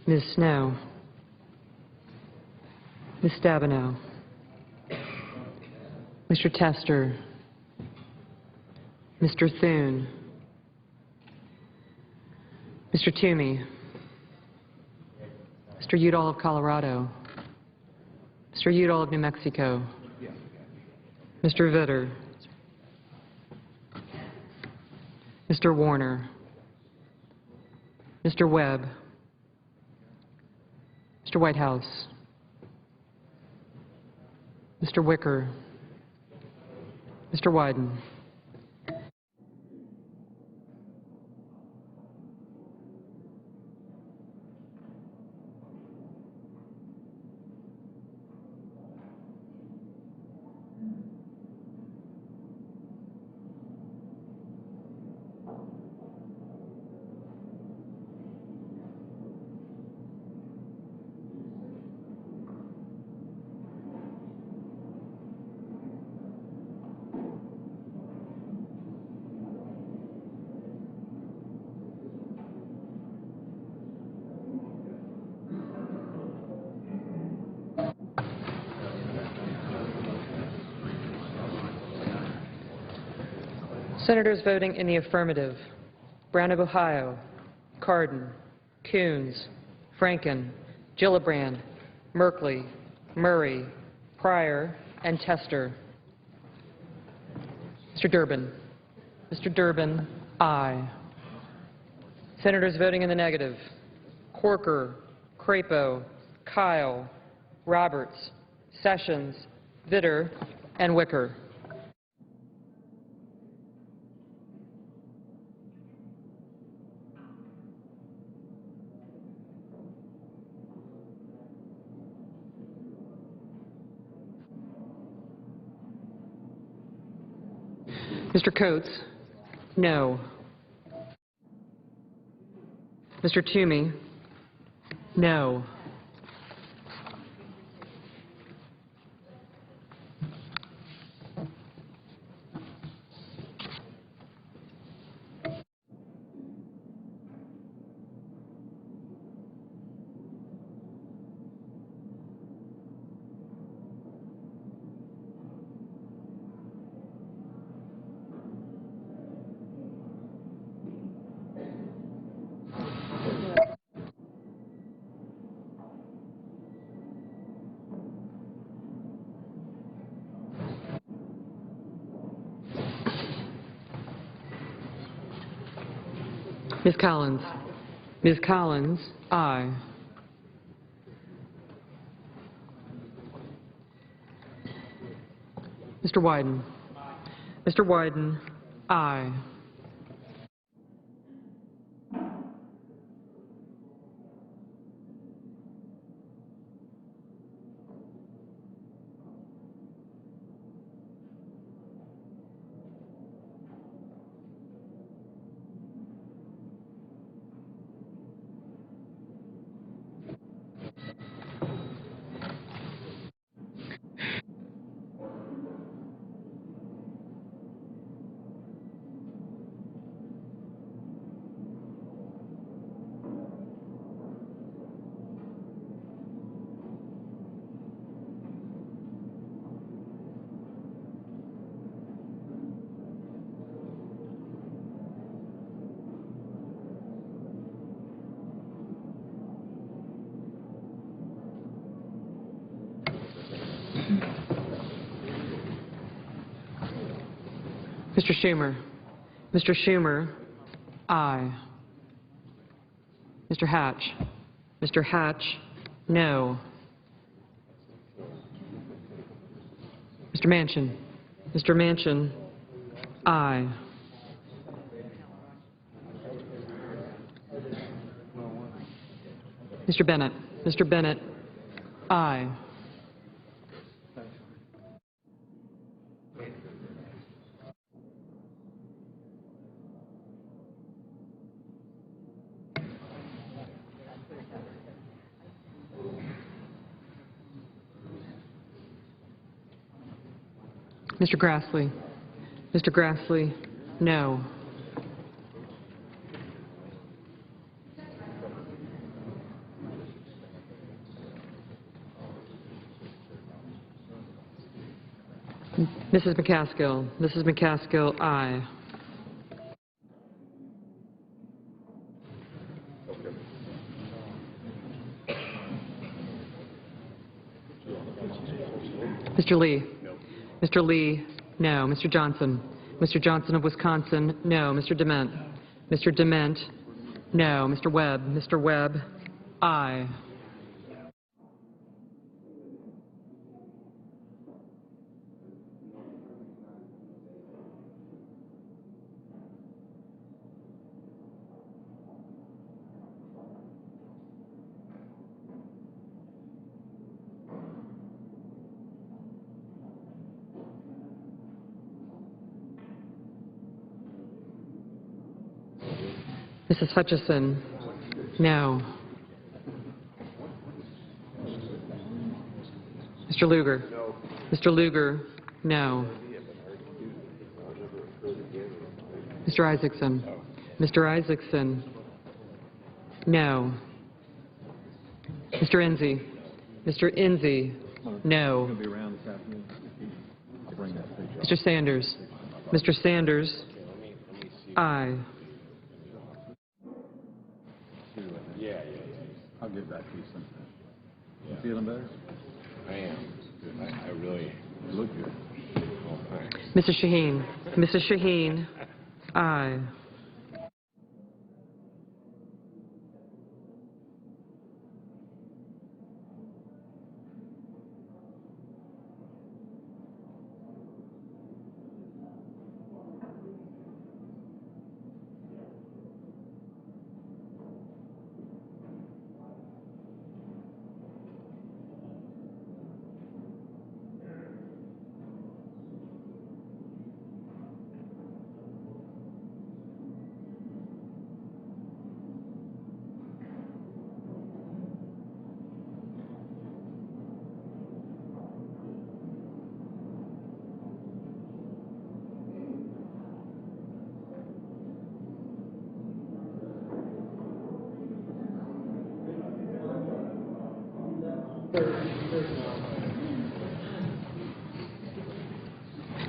Speaker 8: Ms. Snow, Ms. Stabenow, Mr. Tester, Mr. Thune, Mr. Toomey, Mr. Udall of Colorado, Mr. Udall of New Mexico, Mr. Vitter, Mr. Warner, Mr. Webb, Mr. Whitehouse, Mr. Wicker, Mr. Wyden, Senators voting in the affirmative: Brown of Ohio, Cardin, Coons, Franken, Gillibrand, Merkley, Murray, Pryor, and Tester. Mr. Durbin. Mr. Durbin, aye. Senators voting in the negative: Corker, Crapo, Kyle, Roberts, Sessions, Vitter, and Wicker. Mr. Coates, no. Mr. Toomey, no. Ms. Collins. Ms. Collins, aye. Mr. Wyden. Mr. Wyden, aye. Mr. Schumer. Mr. Schumer, aye. Mr. Hatch. Mr. Hatch, no. Mr. Manchin. Mr. Manchin, aye. Mr. Bennett. Mr. Bennett, aye. Mr. Grassley. Mr. Grassley, no. Mrs. McCaskill. Mrs. McCaskill, aye. Mr. Lee. Mr. Lee, no. Mr. Johnson. Mr. Johnson of Wisconsin, no. Mr. Dement. Mr. Dement, no. Mr. Webb. Mr. Webb, aye. Mrs. Hutchison, no. Mr. Lugar. Mr. Lugar, no. Mr. Isaacson. Mr. Isaacson, no. Mr. Enzi. Mr. Enzi, no. Mr. Sanders. Mr. Sanders, aye.
Speaker 9: I'll get back to you sometime. You feeling better?
Speaker 7: I am. I really
Speaker 9: You look good.
Speaker 7: oh, thanks.
Speaker 8: Mrs. Shaheen. Mrs. Shaheen, aye.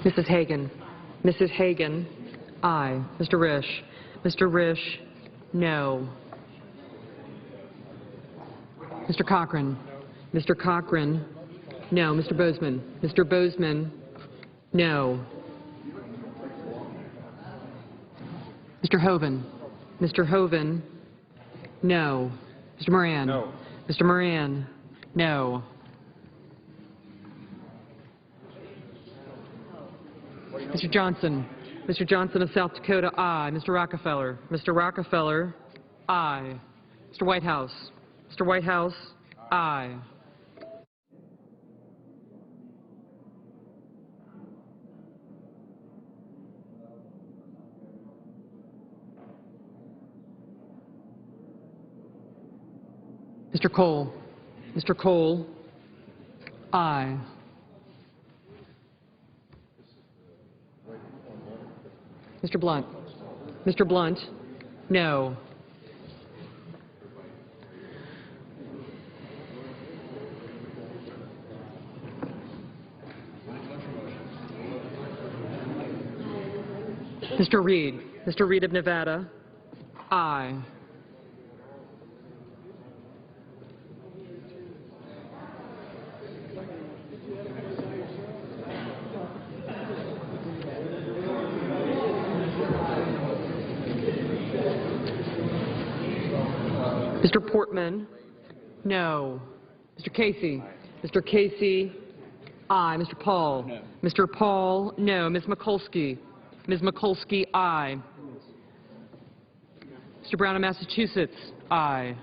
Speaker 8: Mrs. Hagan. Mrs. Hagan, aye. Mr. Risch. Mr. Risch, no. Mr. Cochran. Mr. Cochran, no. Mr. Bozeman. Mr. Bozeman, no. Mr. Hoeven. Mr. Hoven? No. Mr. Moran?
Speaker 1: No.
Speaker 8: Mr. Moran? No. Mr. Johnson? Mr. Johnson of South Dakota, aye. Mr. Rockefeller? Mr. Rockefeller, aye. Mr. Whitehouse? Mr. Whitehouse, aye. Mr. Cole? Mr. Cole, aye. Mr. Blunt? Mr. Blunt, no. Mr. Reed? Mr. Reed of Nevada, aye. Mr. Portman, no. Mr. Casey? Mr. Casey, aye. Mr. Paul? No. Mr. Paul, no. Ms. Mikulski? Ms. Mikulski, aye. Mr. Brown of Massachusetts, aye.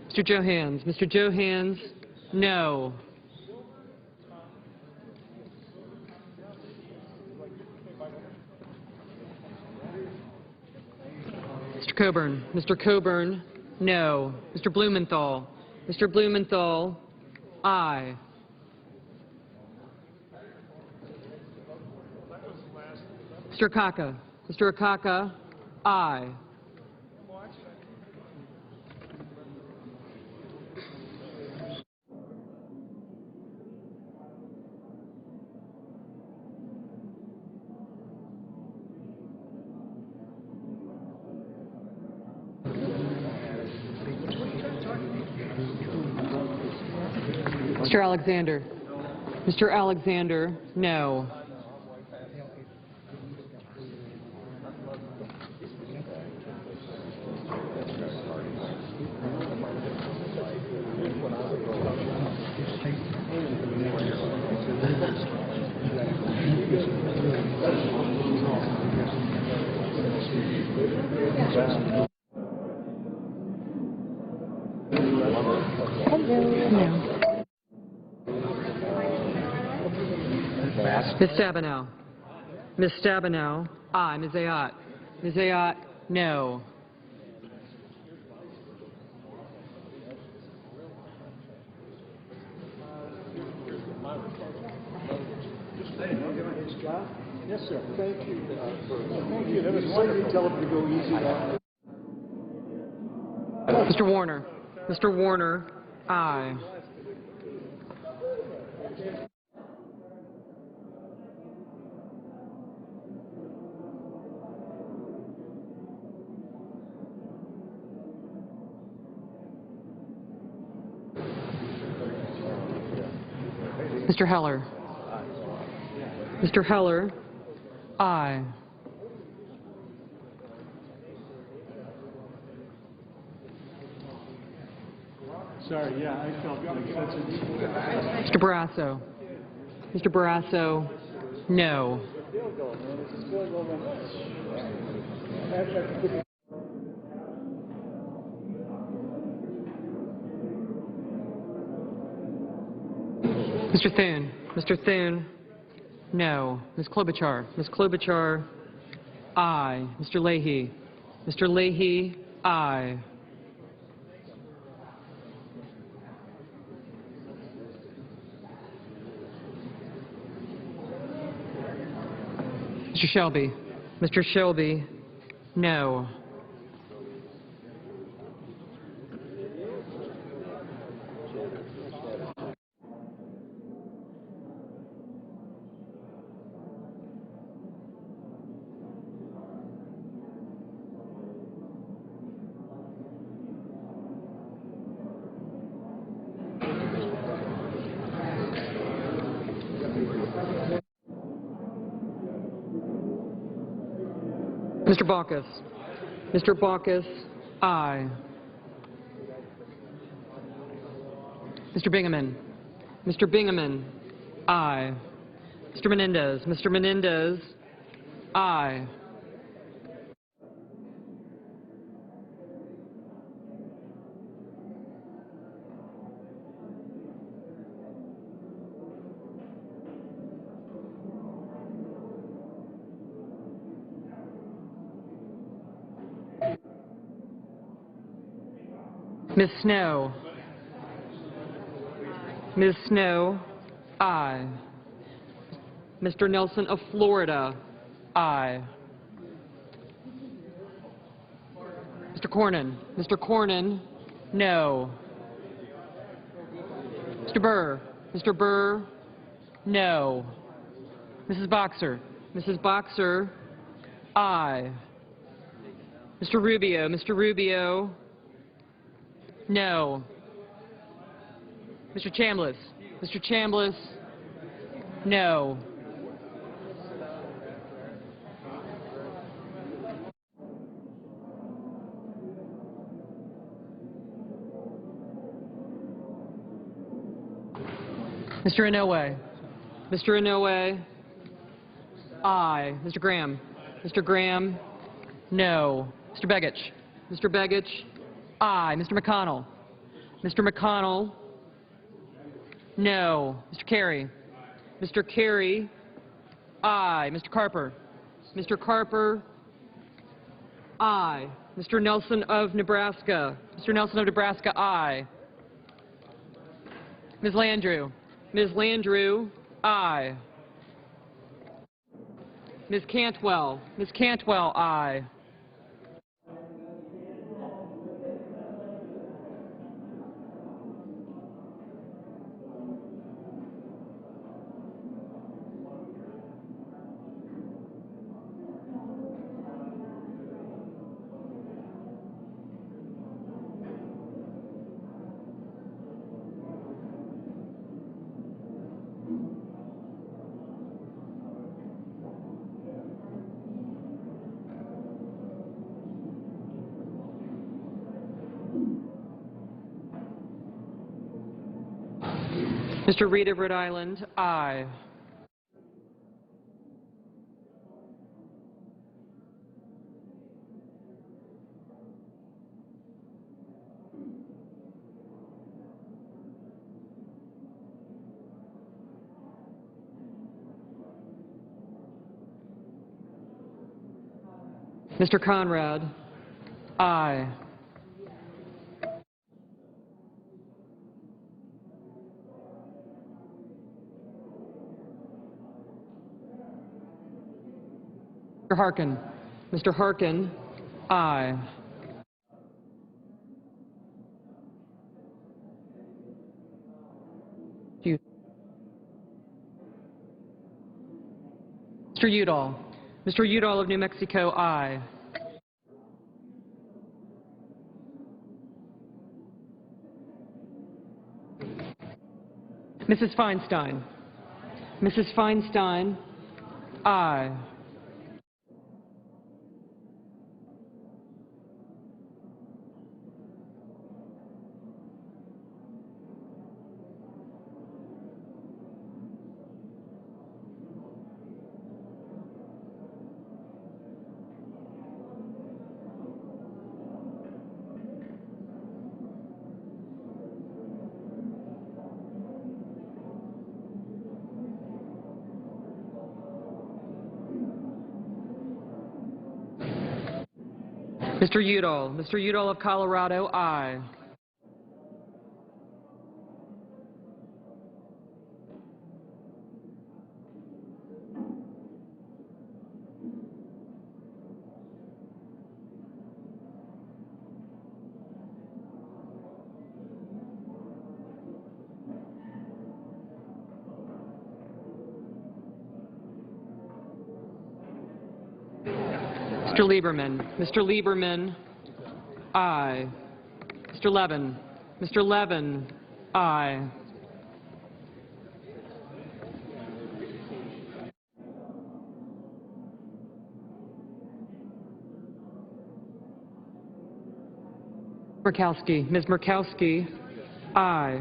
Speaker 8: Mr. Johans? Mr. Johans, no. Mr. Coburn? Mr. Coburn, no. Mr. Blumenthal? Mr. Blumenthal, aye. Mr. Akaka? Mr. Akaka, aye. Mr. Alexander? Mr. Alexander, no. No. Ms. Stabenow? Ms. Stabenow, aye. Ms. Ayotte? Ms. Ayotte, no.
Speaker 9: Yes, sir. Thank you. Thank you. That was wonderful. Tell them to go easy.
Speaker 8: Mr. Warner? Mr. Warner, aye. Mr. Heller? Mr. Heller, aye.
Speaker 9: Sorry, yeah, I felt like that's a...
Speaker 8: Mr. Barrasso? Mr. Barrasso, no. Mr. Thune? Mr. Thune, no. Ms. Klobuchar? Ms. Klobuchar, aye. Mr. Leahy? Mr. Leahy, aye. Mr. Shelby? Mr. Shelby, no. Mr. Baucus. Mr. Baucus, aye. Mr. Bingaman. Mr. Bingaman, aye. Mr. Menendez. Mr. Menendez, aye. Ms. Snow. Ms. Snow, aye. Mr. Nelson of Florida, aye. Mr. Cornyn. Mr. Cornyn, no. Mr. Burr. Mr. Burr, no. Mrs. Boxer. Mrs. Boxer, aye. Mr. Rubio. Mr. Rubio, no. Mr. Chambliss. Mr. Chambliss, no. Mr. Inouye. Mr. Inouye, aye. Mr. Graham. Mr. Graham, no. Mr. Begich. Mr. Begich, aye. Mr. McConnell. Mr. McConnell, no. Mr. Kerry. Mr. Kerry, aye. Mr. Carper. Mr. Carper, aye. Mr. Nelson of Nebraska. Mr. Nelson of Nebraska, aye. Ms. Landrieu. Ms. Landrieu, aye. Ms. Cantwell. Ms. Cantwell, aye. Mr. Reed of Rhode Island, aye. Mr. Conrad, aye. Mr. Harkin. Mr. Harkin, aye. Mr. Udall. Mr. Udall of New Mexico, aye. Mrs. Feinstein. Mrs. Feinstein, aye. Mr. Udall. Mr. Udall of Colorado, aye. Mr. Lieberman. Mr. Lieberman, aye. Mr. Levin. Mr. Levin, aye. Murkowski. Ms. Murkowski, aye.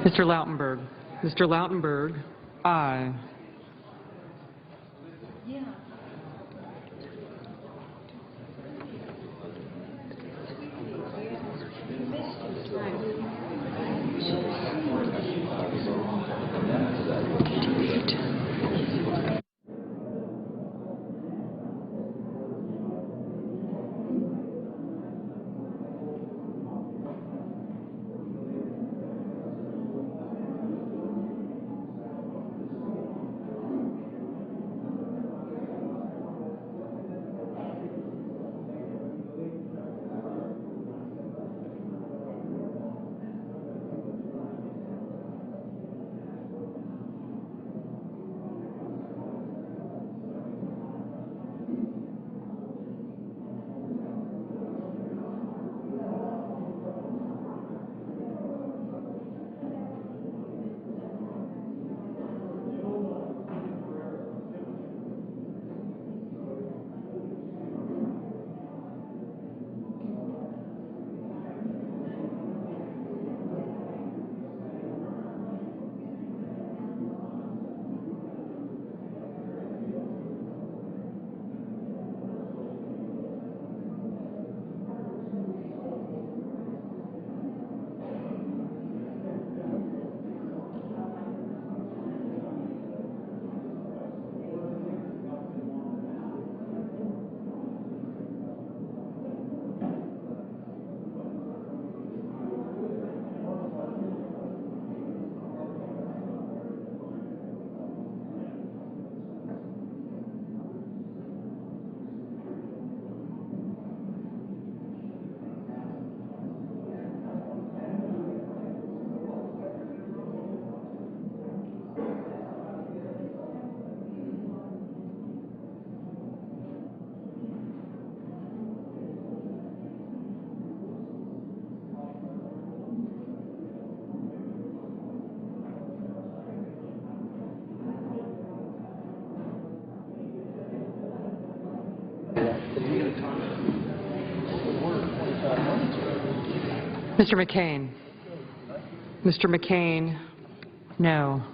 Speaker 8: Mr. Lautenberg. Mr. Lautenberg, aye. Mr. McCain. Mr. McCain, no.